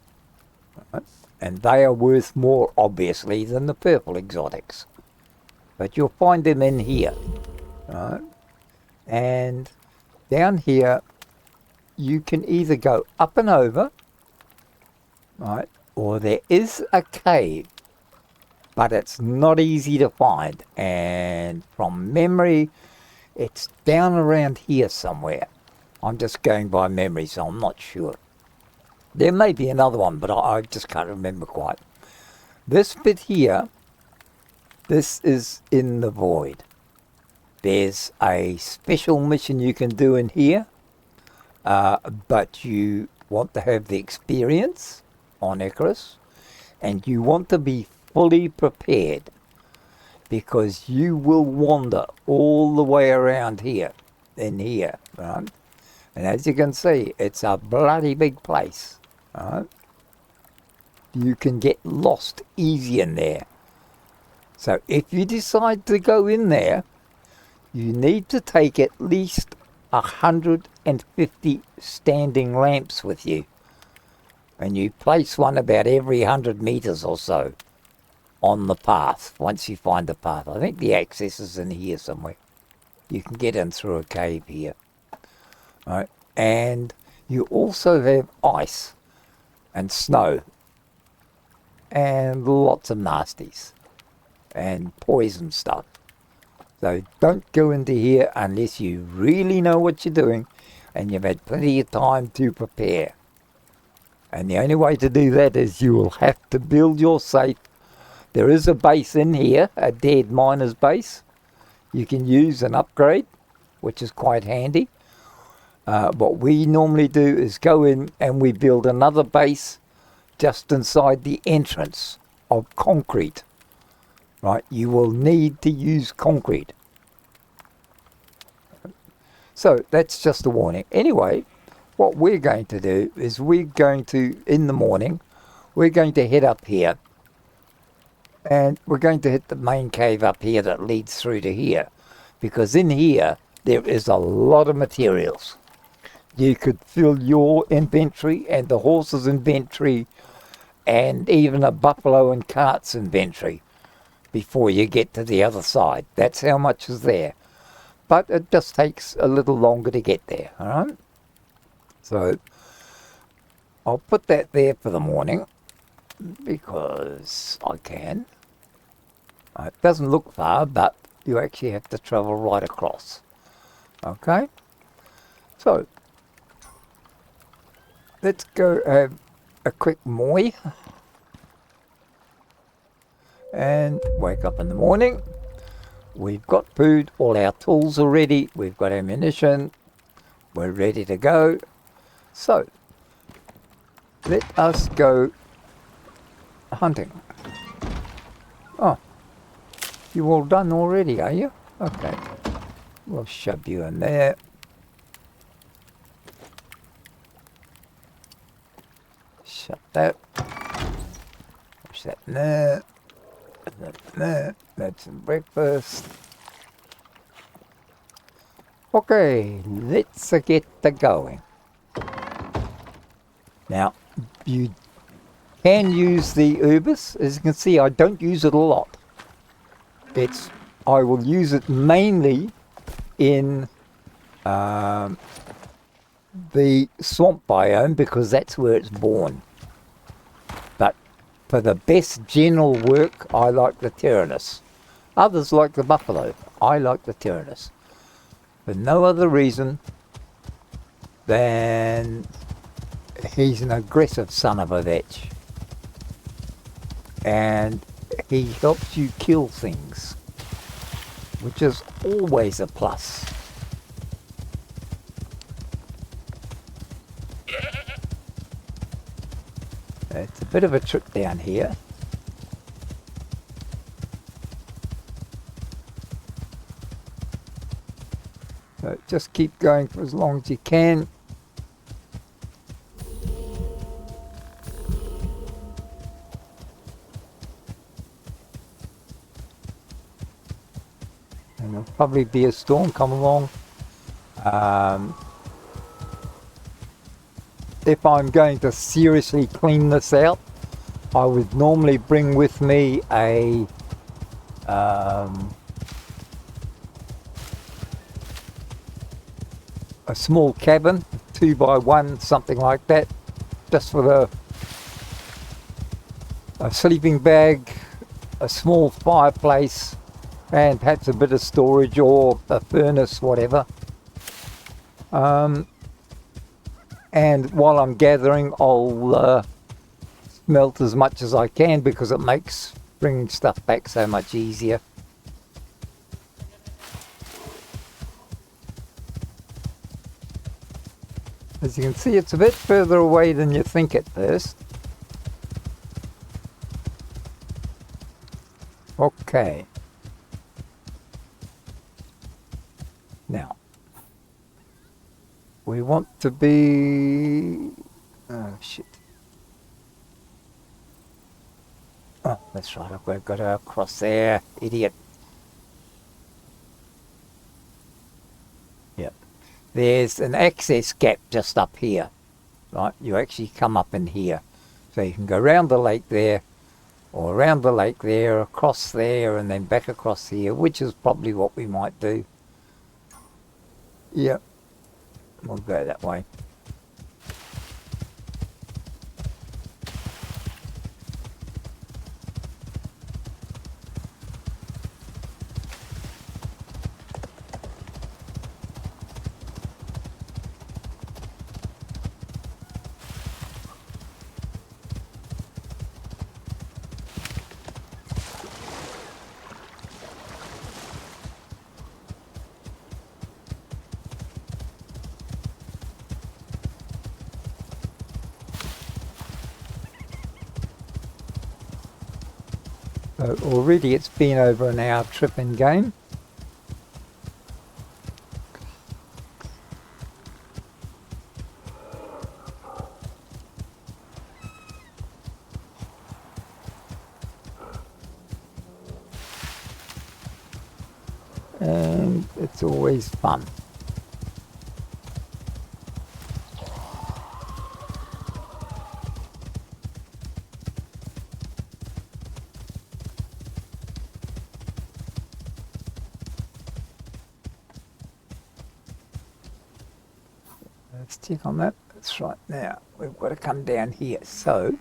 Right? And they are worth more, obviously, than the purple exotics. But you'll find them in here. Right? And down here, you can either go up and over, right? Or there is a cave, but it's not easy to find. And from memory, it's down around here somewhere. I'm just going by memory, so I'm not sure. There may be another one, but I just can't remember quite. This bit here, this is in the void. There's a special mission you can do in here, but you want to have the experience on Icarus, and you want to be fully prepared, because you will wander all the way around here, in here, right? And as you can see, it's a bloody big place. Right? You can get lost easy in there. So if you decide to go in there, you need to take at least 150 standing lamps with you. And you place one about every 100 meters or so on the path, once you find the path. I think the access is in here somewhere. You can get in through a cave here. Right? And you also have ice and snow and lots of nasties and poison stuff. So don't go into here unless you really know what you're doing and you've had plenty of time to prepare. And the only way to do that is you will have to build your safe. There is a base in here, a dead miner's base. You can use and upgrade, which is quite handy. What we normally do is go in and we build another base just inside the entrance of concrete. Right, you will need to use concrete. So that's just a warning. Anyway, what we're going to do is we're going to, in the morning, we're going to head up here. And we're going to hit the main cave up here that leads through to here. Because in here, there is a lot of materials. You could fill your inventory and the horse's inventory and even a buffalo and cart's inventory before you get to the other side. That's how much is there. But it just takes a little longer to get there, all right? So I'll put that there for the morning because I can. It doesn't look far, but you actually have to travel right across. Okay? So let's go have a quick moy and wake up in the morning. We've got food, all our tools are ready, we've got ammunition, we're ready to go. So let us go hunting. Oh, you all done already, are you? Okay, we'll shove you in there. Shut that. Push that in there. That in there. That's some breakfast. Okay, let's get going. Now, you can use the Ubis. As you can see, I don't use it a lot. I will use it mainly in the swamp biome because that's where it's born. But for the best general work, I like the Tyrannus. Others like the buffalo. I like the Tyrannus. For no other reason than he's an aggressive son of a bitch. And he helps you kill things, which is always a plus. It's a bit of a trick down here. So just keep going for as long as you can. And there'll probably be a storm come along. If I'm going to seriously clean this out, I would normally bring with me a small cabin, 2x1, something like that, just for a sleeping bag, a small fireplace, and perhaps a bit of storage or a furnace, whatever. And while I'm gathering, I'll smelt as much as I can because it makes bringing stuff back so much easier. As you can see, it's a bit further away than you think at first. Okay. Now, we want to be... Oh, shit. Oh, that's right, I've got to cross there, idiot. Yep. There's an access gap just up here, right? You actually come up in here. So you can go around the lake there, or around the lake there, across there, and then back across here, which is probably what we might do. Yep. We'll go that way. So already it's been over an hour trip in game. And it's always fun. Let's check on that. That's right. Now, we've got to come down here. So,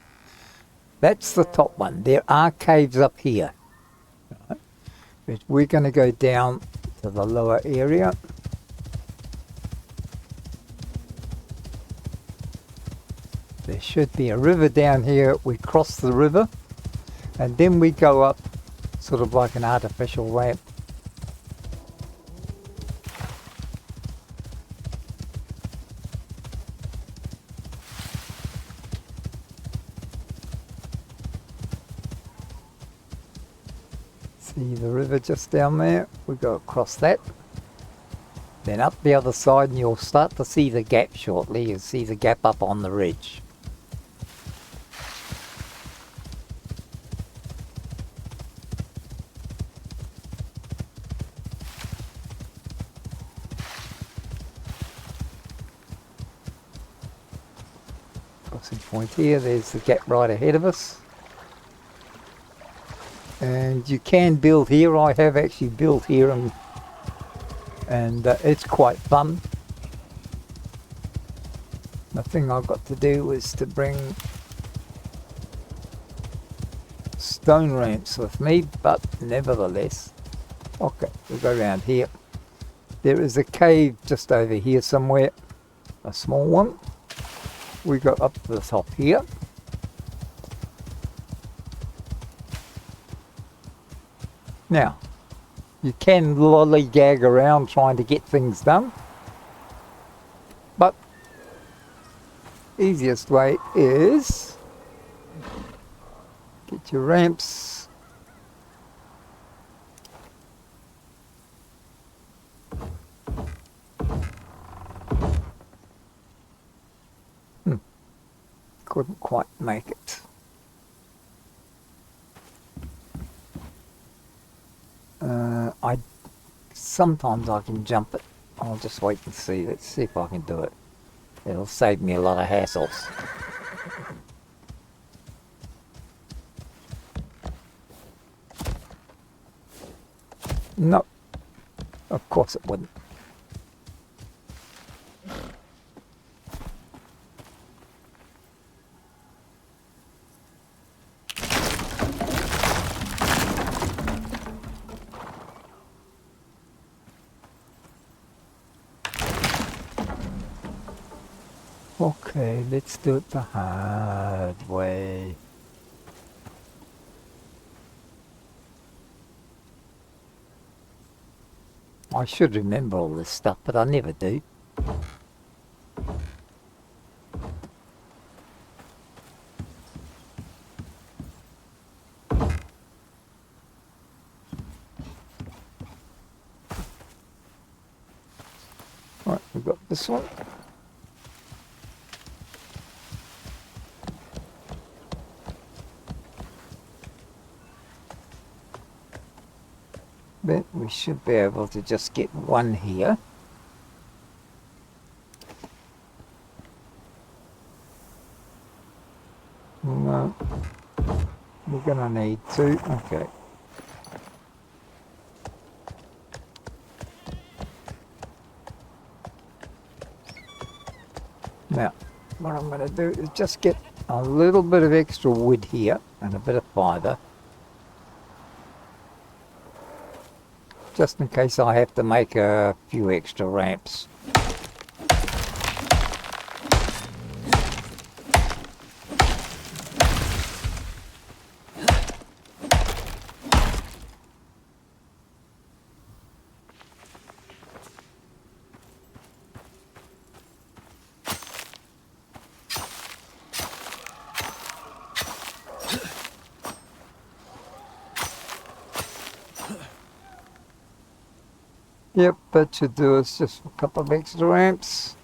that's the top one. There are caves up here. Right? But we're going to go down to the lower area. There should be a river down here. We cross the river and then we go up sort of like an artificial ramp. See the river just down there? We go across that. Then up the other side and you'll start to see the gap shortly. You'll see the gap up on the ridge. Crossing point here, there's the gap right ahead of us. And you can build here. I have actually built here and it's quite fun. The thing I've got to do is to bring stone ramps with me, but nevertheless. Okay, we'll go around here. There is a cave just over here somewhere, a small one. We go up to the top here. Now, you can lollygag around trying to get things done, but easiest way is get your ramps. Couldn't quite make it. Sometimes I can jump it. I'll just wait and see. Let's see if I can do it. It'll save me a lot of hassles. No, of course it wouldn't. Okay, let's do it the hard way. I should remember all this stuff, but I never do. Right, we've got this one. Then we should be able to just get one here. No, we're gonna need two. Okay. Now, what I'm going to do is just get a little bit of extra wood here and a bit of fibre. Just in case I have to make a few extra ramps. Yep, that should do us. Just a couple of extra ramps.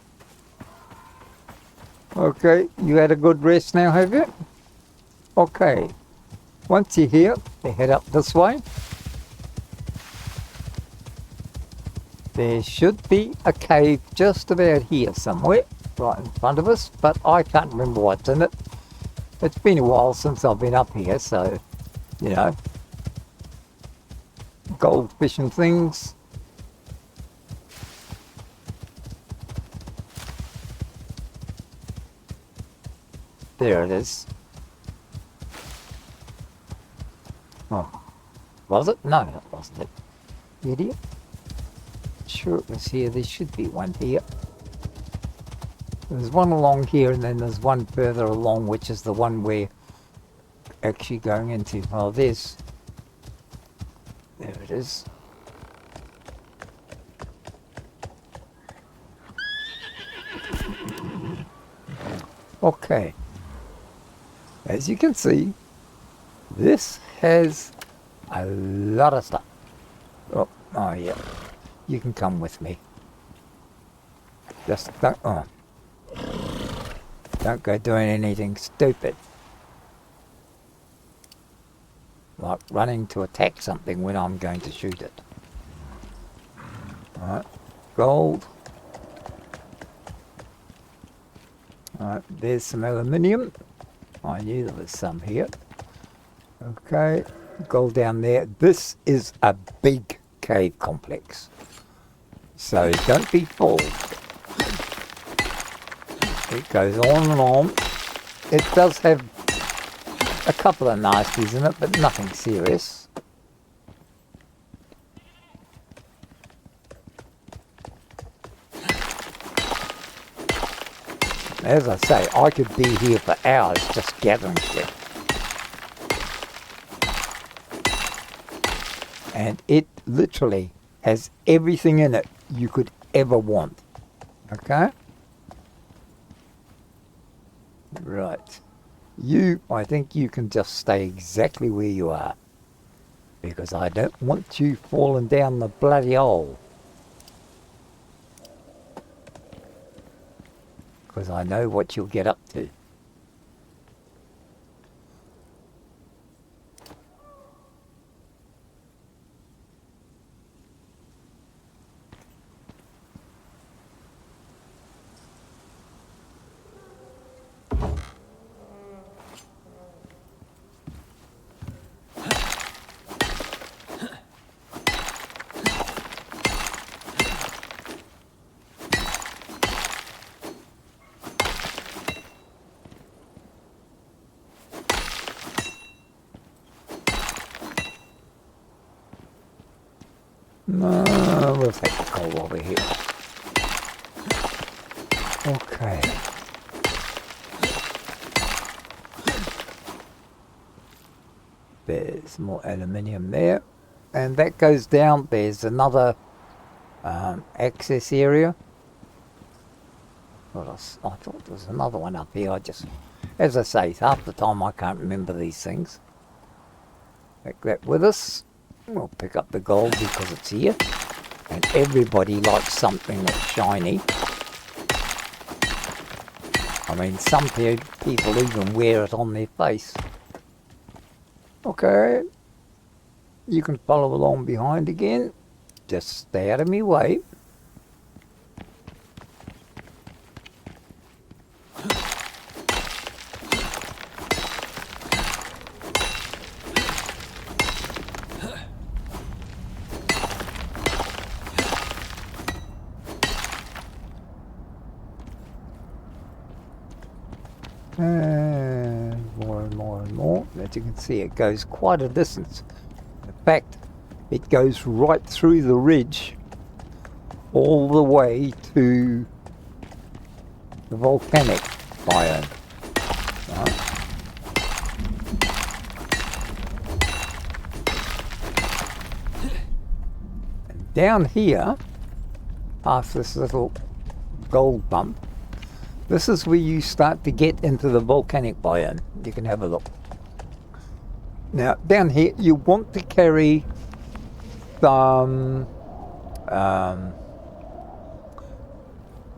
Okay, you had a good rest now, have you? Okay, once you're here, you head up this way. There should be a cave just about here somewhere, right in front of us, but I can't remember what's in it. It's been a while since I've been up here, so, you know, goldfish and things. There it is. Oh, was it? No, it wasn't it. Idiot. Sure it was here. There should be one here. There's one along here, and then there's one further along, which is the one we're actually going into. Oh, there it is. Okay. As you can see, this has a lot of stuff. Oh yeah. You can come with me. Just don't go doing anything stupid. Like running to attack something when I'm going to shoot it. Alright, gold. Alright, there's some aluminium. I knew there was some here. Okay, gold down there. This is a big cave complex. So don't be fooled. It goes on and on. It does have a couple of nasties in it, but nothing serious. As I say, I could be here for hours just gathering shit. And it literally has everything in it you could ever want. Okay? Right. I think you can just stay exactly where you are. Because I don't want you falling down the bloody hole. Because I know what you'll get up to. No, we'll take the coal over here. Okay. There's more aluminium there. And that goes down. There's another access area. What else? I thought there was another one up here. As I say, half the time I can't remember these things. Take that with us. We'll pick up the gold because it's here. And everybody likes something that's shiny. I mean, some people even wear it on their face. Okay. You can follow along behind again. Just stay out of my way. And more and more and more. As you can see, it goes quite a distance. In fact, it goes right through the ridge all the way to the volcanic biome. Right. And down here, past this little gold bump, this is where you start to get into the volcanic biome. You can have a look. Now, down here, you want to carry some,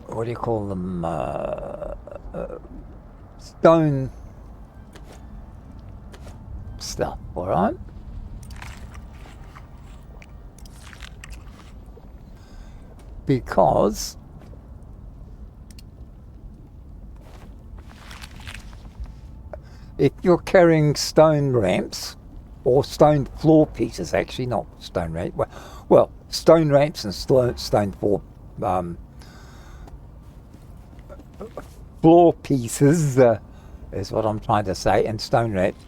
what do you call them, stone stuff, alright? Because if you're carrying stone ramps, or stone floor pieces, actually, not stone ramps, well, stone ramps and stone floor pieces, is what I'm trying to say, and stone ramps,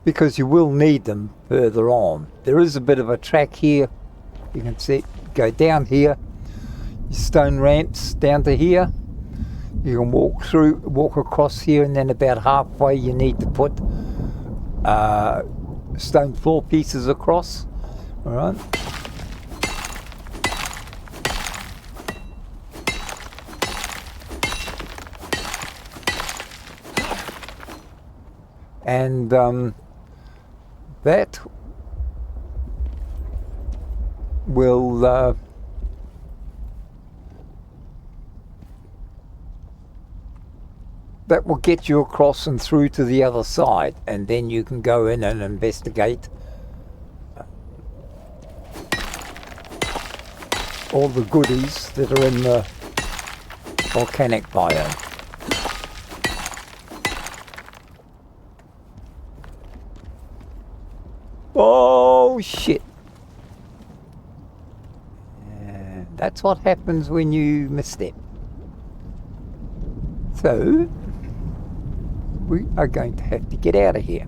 because you will need them further on. There is a bit of a track here. You can see, go down here, stone ramps down to here. You can walk across here, and then about halfway you need to put stone floor pieces across. All right. And that will get you across and through to the other side, and then you can go in and investigate all the goodies that are in the volcanic biome. Oh shit! And that's what happens when you misstep. So we are going to have to get out of here.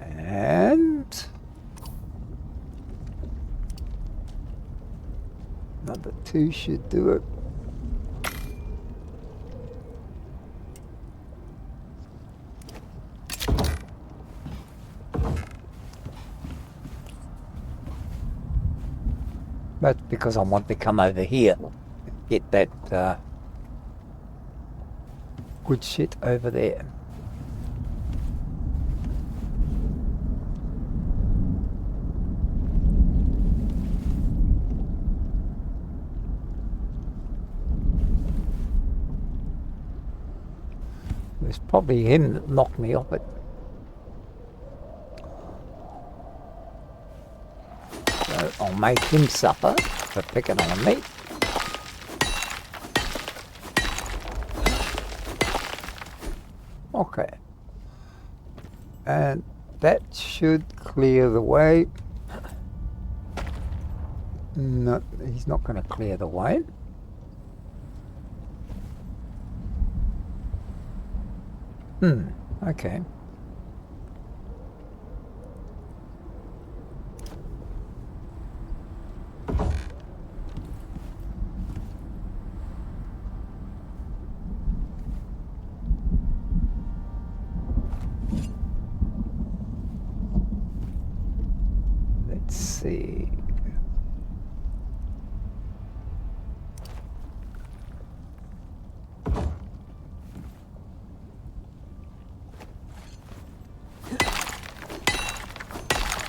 And number 2 should do it. That's because I want to come over here, get that good shit over there. It was probably him that knocked me off it. So I'll make him suffer for picking on me. Okay. And that should clear the way. No, he's not going to clear the way. Okay. Let's see.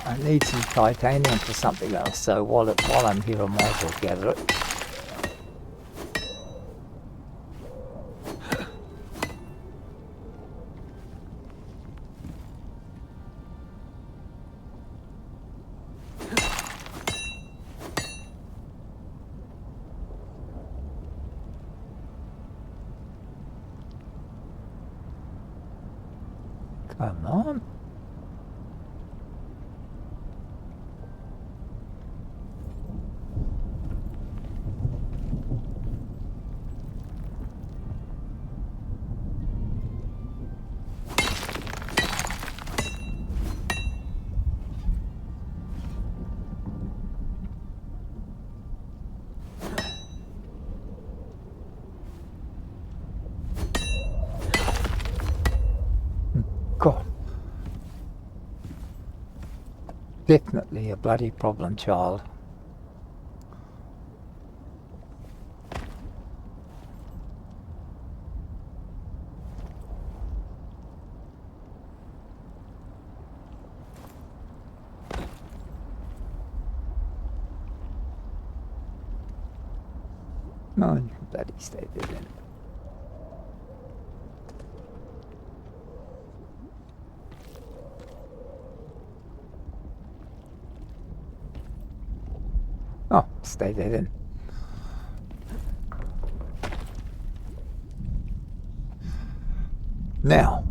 I need some titanium for something else, so while I'm here I might as well gather it. Come on. God. Definitely a bloody problem child. No, you can bloody stay there then. Oh, stay there then. Now,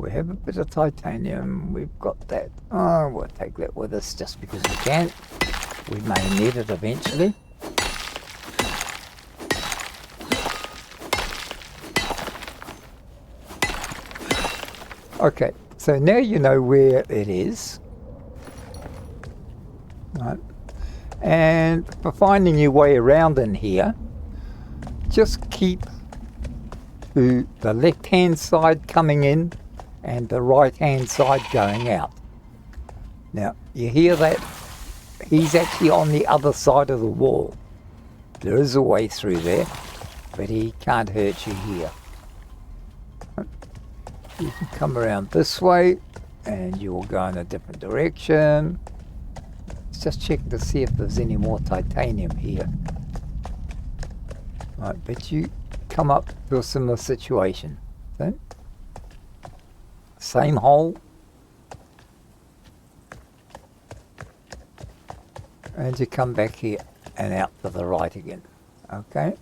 We have a bit of titanium. We've got that. Oh, we'll take that with us just because we can. We may need it eventually. Okay, so now you know where it is. Right. And for finding your way around in here, just keep to the left hand side coming in and the right hand side going out. Now you hear that? He's actually on the other side of the wall. There is a way through there, but he can't hurt you here. You can come around this way and you will go in a different direction. Let's just check to see if there's any more titanium here. Right, but you come up to a similar situation. See? Same hole. And you come back here and out to the right again. Okay?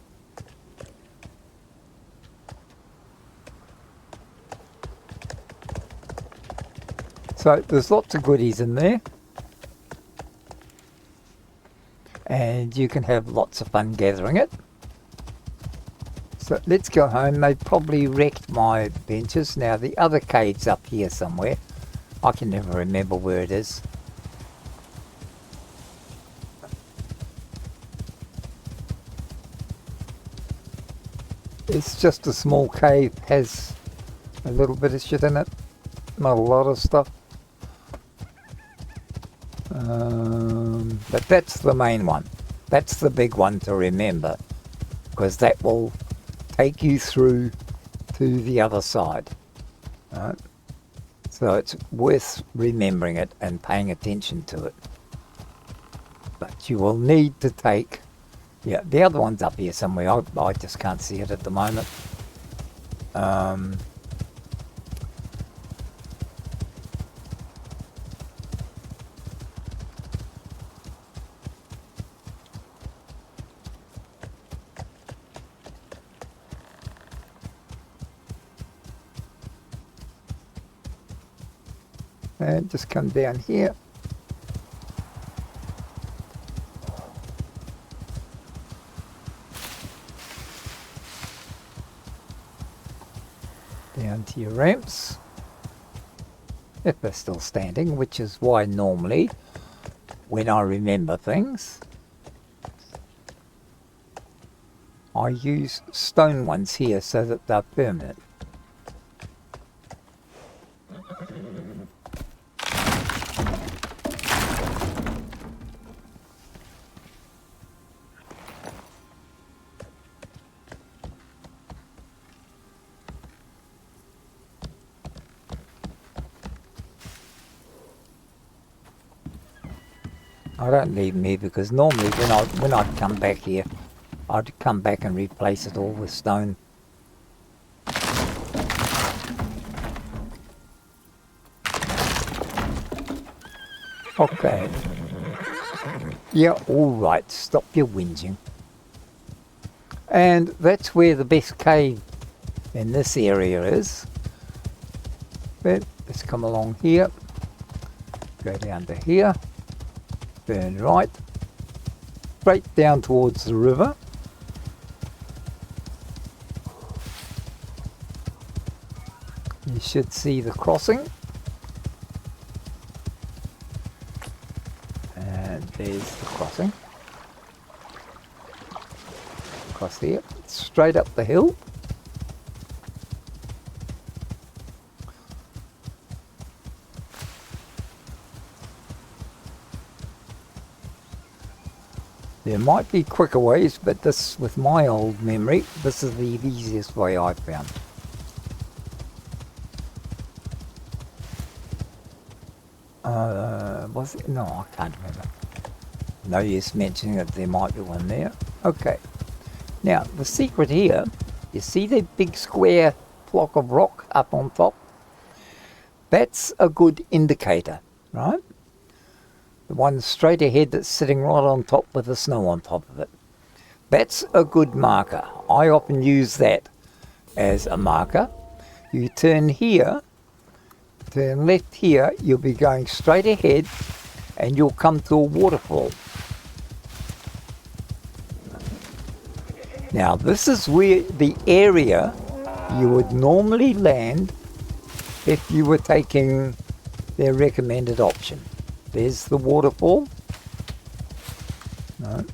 So there's lots of goodies in there. And you can have lots of fun gathering it. So let's go home. They probably wrecked my benches. Now the other cave's up here somewhere. I can never remember where it is. It's just a small cave, has a little bit of shit in it. Not a lot of stuff. But that's the main one. That's the big one to remember, because that will take you through to the other side. Right? So it's worth remembering it and paying attention to it. But you will need to take, yeah, the other one's up here somewhere. I just can't see it at the moment. And just come down here. Down to your ramps. If they're still standing, which is why normally when I remember things, I use stone ones here so that they're permanent. I don't leave them here because normally when I'd come back here, I'd come back and replace it all with stone. Okay. Yeah, alright, stop your whinging. And that's where the best cave in this area is. But let's come along here, go down to here. Turn right, straight down towards the river. You should see the crossing. And there's the crossing. Across here, straight up the hill. There might be quicker ways, but this, with my old memory, this is the easiest way I've found. Was it? No, I can't remember. No use mentioning that there might be one there. Okay. Now, the secret here, you see that big square block of rock up on top? That's a good indicator, right? The one straight ahead that's sitting right on top with the snow on top of it. That's a good marker. I often use that as a marker. You turn here turn left here, you'll be going straight ahead and you'll come to a waterfall. Now this is where the area you would normally land if you were taking their recommended option. There's the waterfall. No.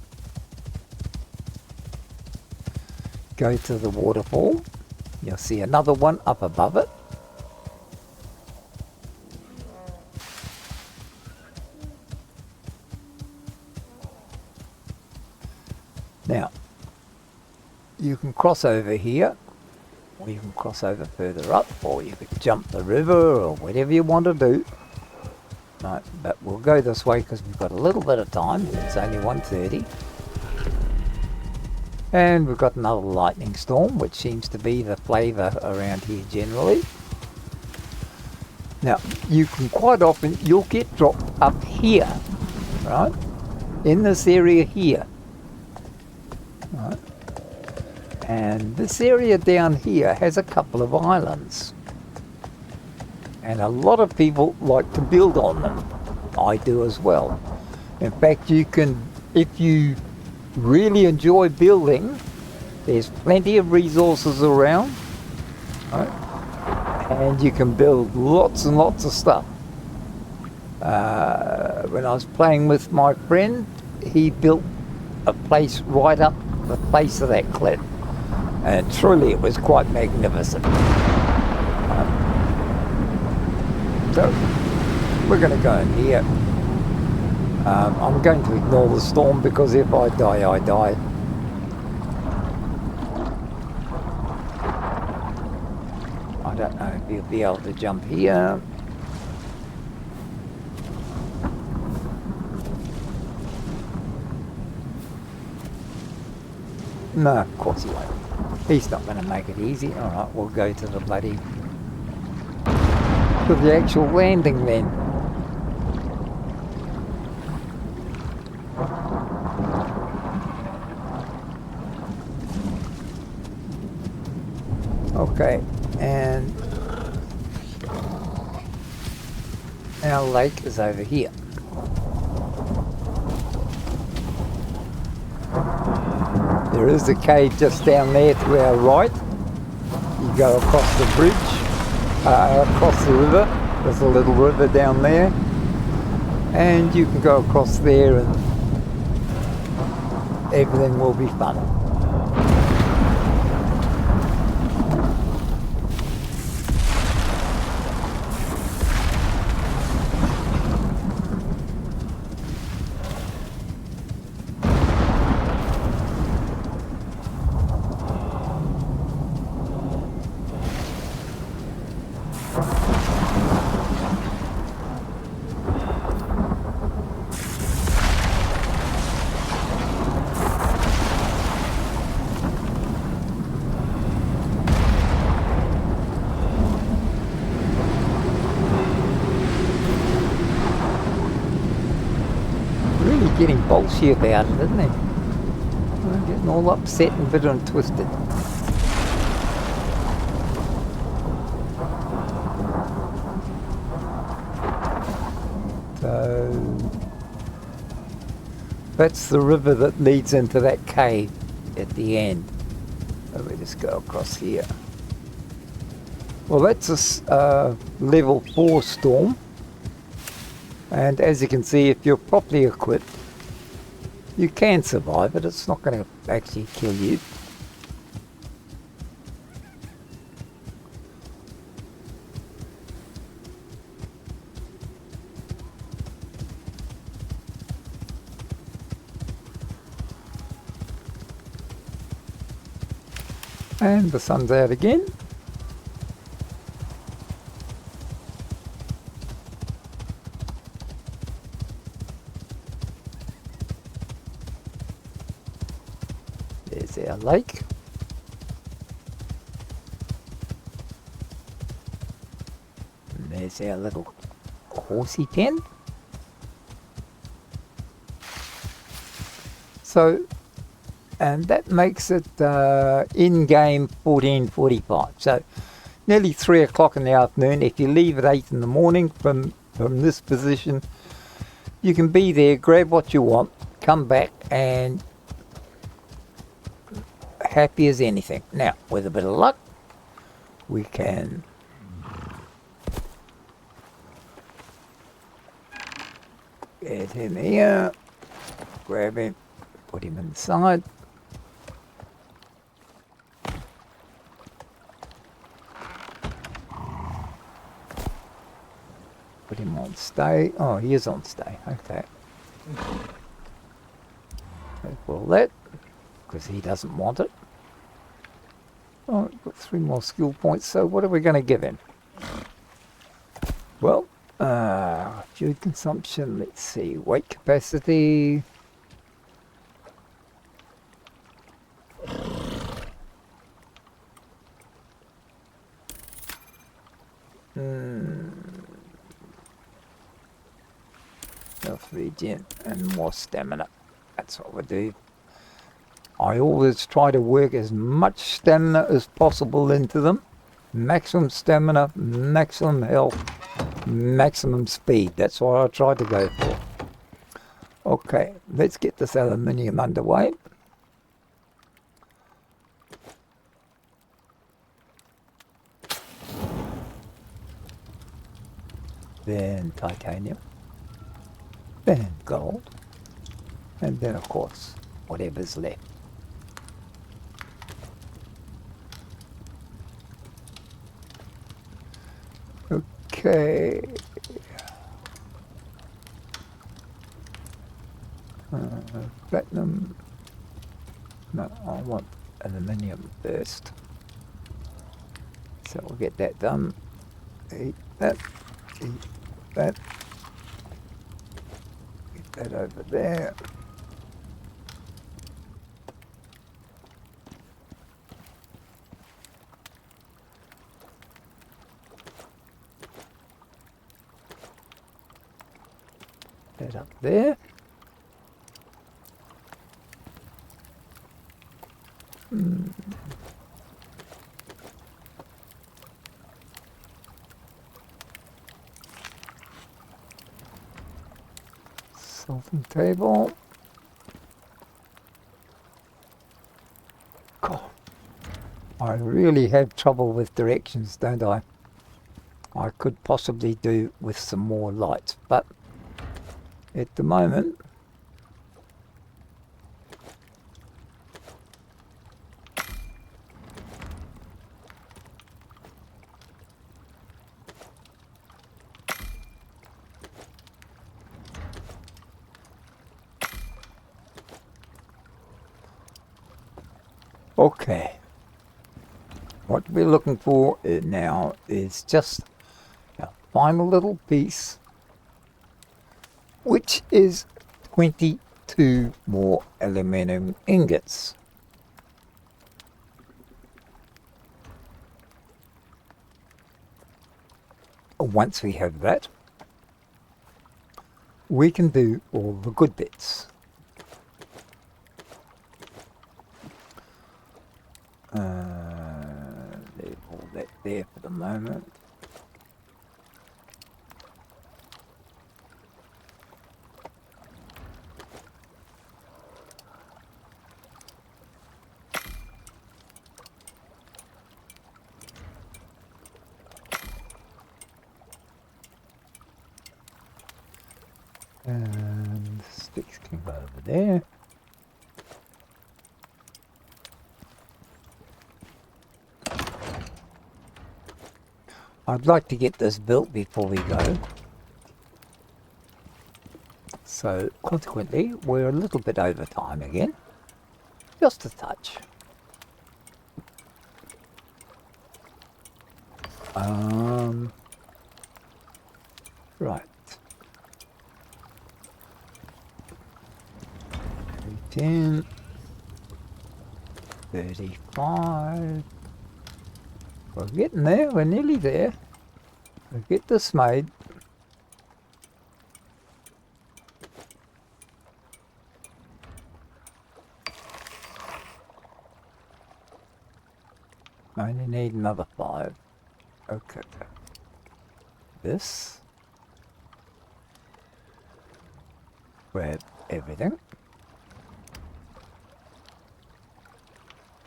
Go to the waterfall. You'll see another one up above it. Now, you can cross over here, or you can cross over further up, or you could jump the river, or whatever you want to do. Right, but we'll go this way because we've got a little bit of time. It's only 1:30. And we've got another lightning storm, which seems to be the flavour around here generally. Now, you can quite often, you'll get dropped up here, right, in this area here. Right. And this area down here has a couple of islands. And a lot of people like to build on them. I do as well. In fact, you can, if you really enjoy building, there's plenty of resources around, right? And you can build lots and lots of stuff. When I was playing with my friend, he built a place right up the face of that cliff, and truly it was quite magnificent. So we're going to go in here. I'm going to ignore the storm because if I die, I die. I don't know if you'll be able to jump here. No, of course he won't. He's not going to make it easy. Alright, we'll go to the bloody... to the actual landing then. Okay, and our lake is over here. There is a cave just down there to our right. You go across the bridge, across the river. There's a little river down there. And you can go across there and everything will be fun. Getting bolshy about it, isn't he? Getting all upset and bitter and twisted. So that's the river that leads into that cave at the end. So we just go across here. Well, that's a level 4 storm. And as you can see, if you're properly equipped, you can survive it. It's not going to actually kill you. And the sun's out again. There's our lake. And there's our little horsey pen. So, and that makes it in-game 1445. So nearly 3 o'clock in the afternoon. If you leave at 8 in the morning from this position, you can be there, grab what you want, come back, and happy as anything. Now, with a bit of luck, we can get him here, grab him, put him inside. Put him on stay. Oh, he is on stay. Okay. Well, that, because he doesn't want it. Oh, we've got 3 more skill points, so what are we going to give him? Well, food consumption, let's see, weight capacity. Health regen and more stamina. That's what we do. I always try to work as much stamina as possible into them. Maximum stamina, maximum health, maximum speed. That's what I try to go for. Okay, let's get this aluminium underway. Then titanium. Then gold. And then, of course, whatever's left. Okay. Platinum. No, I want aluminium first. So we'll get that done. Eat that. Eat that. Get that over there. That up there. Salting table. God, I really have trouble with directions, don't I? I could possibly do with some more lights, but at the moment, okay. What we're looking for now is just a final little piece, which is 22 more aluminum ingots. Once we have that, we can do all the good bits. Leave all that there for the moment. And sticks can go over there. I'd like to get this built before we go. So consequently, we're a little bit over time again. Just a touch. Right. 10, 35. We're getting there, we're nearly there. We'll get this made. I only need another 5. Okay. This. Grab everything.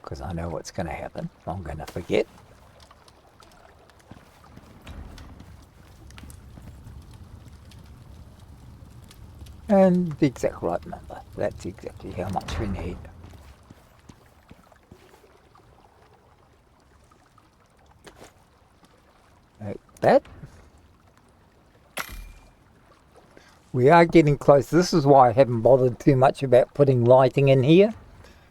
Because I know what's going to happen. I'm going to forget. And the exact right number. That's exactly how much we need. Like that. We are getting close. This is why I haven't bothered too much about putting lighting in here.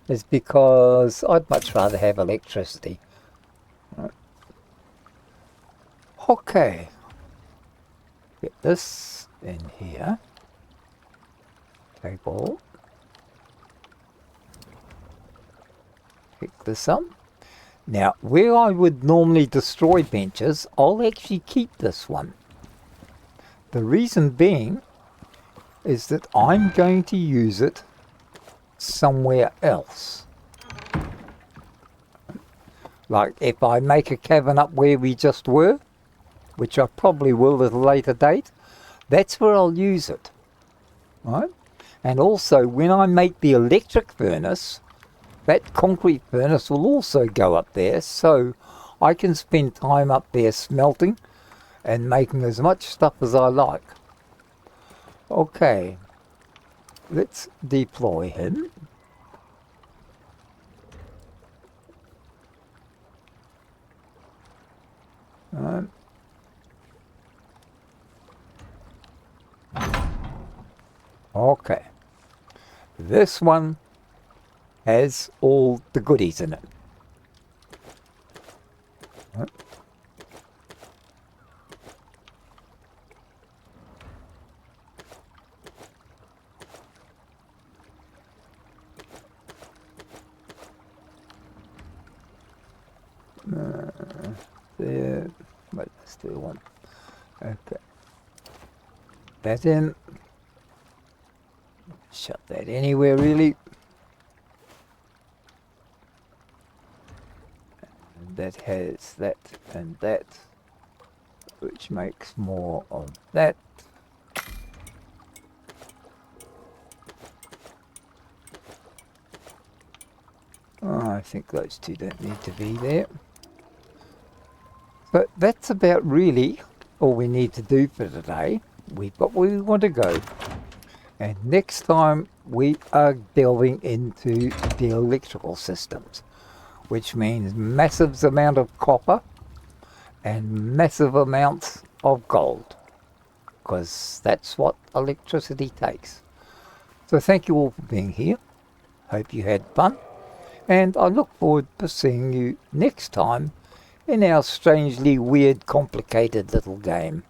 Is because I'd much rather have electricity. Right. Okay. Get this in here. Take all. Pick this up. Now, where I would normally destroy benches, I'll actually keep this one. The reason being is that I'm going to use it somewhere else. Like if I make a cavern up where we just were, which I probably will at a later date, that's where I'll use it. Right? And also when I make the electric furnace, that concrete furnace will also go up there, so I can spend time up there smelting and making as much stuff as I like. Okay, let's deploy him. Okay, this one has all the goodies in it. There, but still one. Okay, that in. Shut that anywhere really. And that has that and that, which makes more of that. Oh, I think those two don't need to be there. But that's about really all we need to do for today. We've got where we want to go. And next time we are delving into the electrical systems, which means massive amount of copper and massive amounts of gold, because that's what electricity takes. So thank you all for being here. Hope you had fun, and I look forward to seeing you next time in our strangely weird, complicated little game.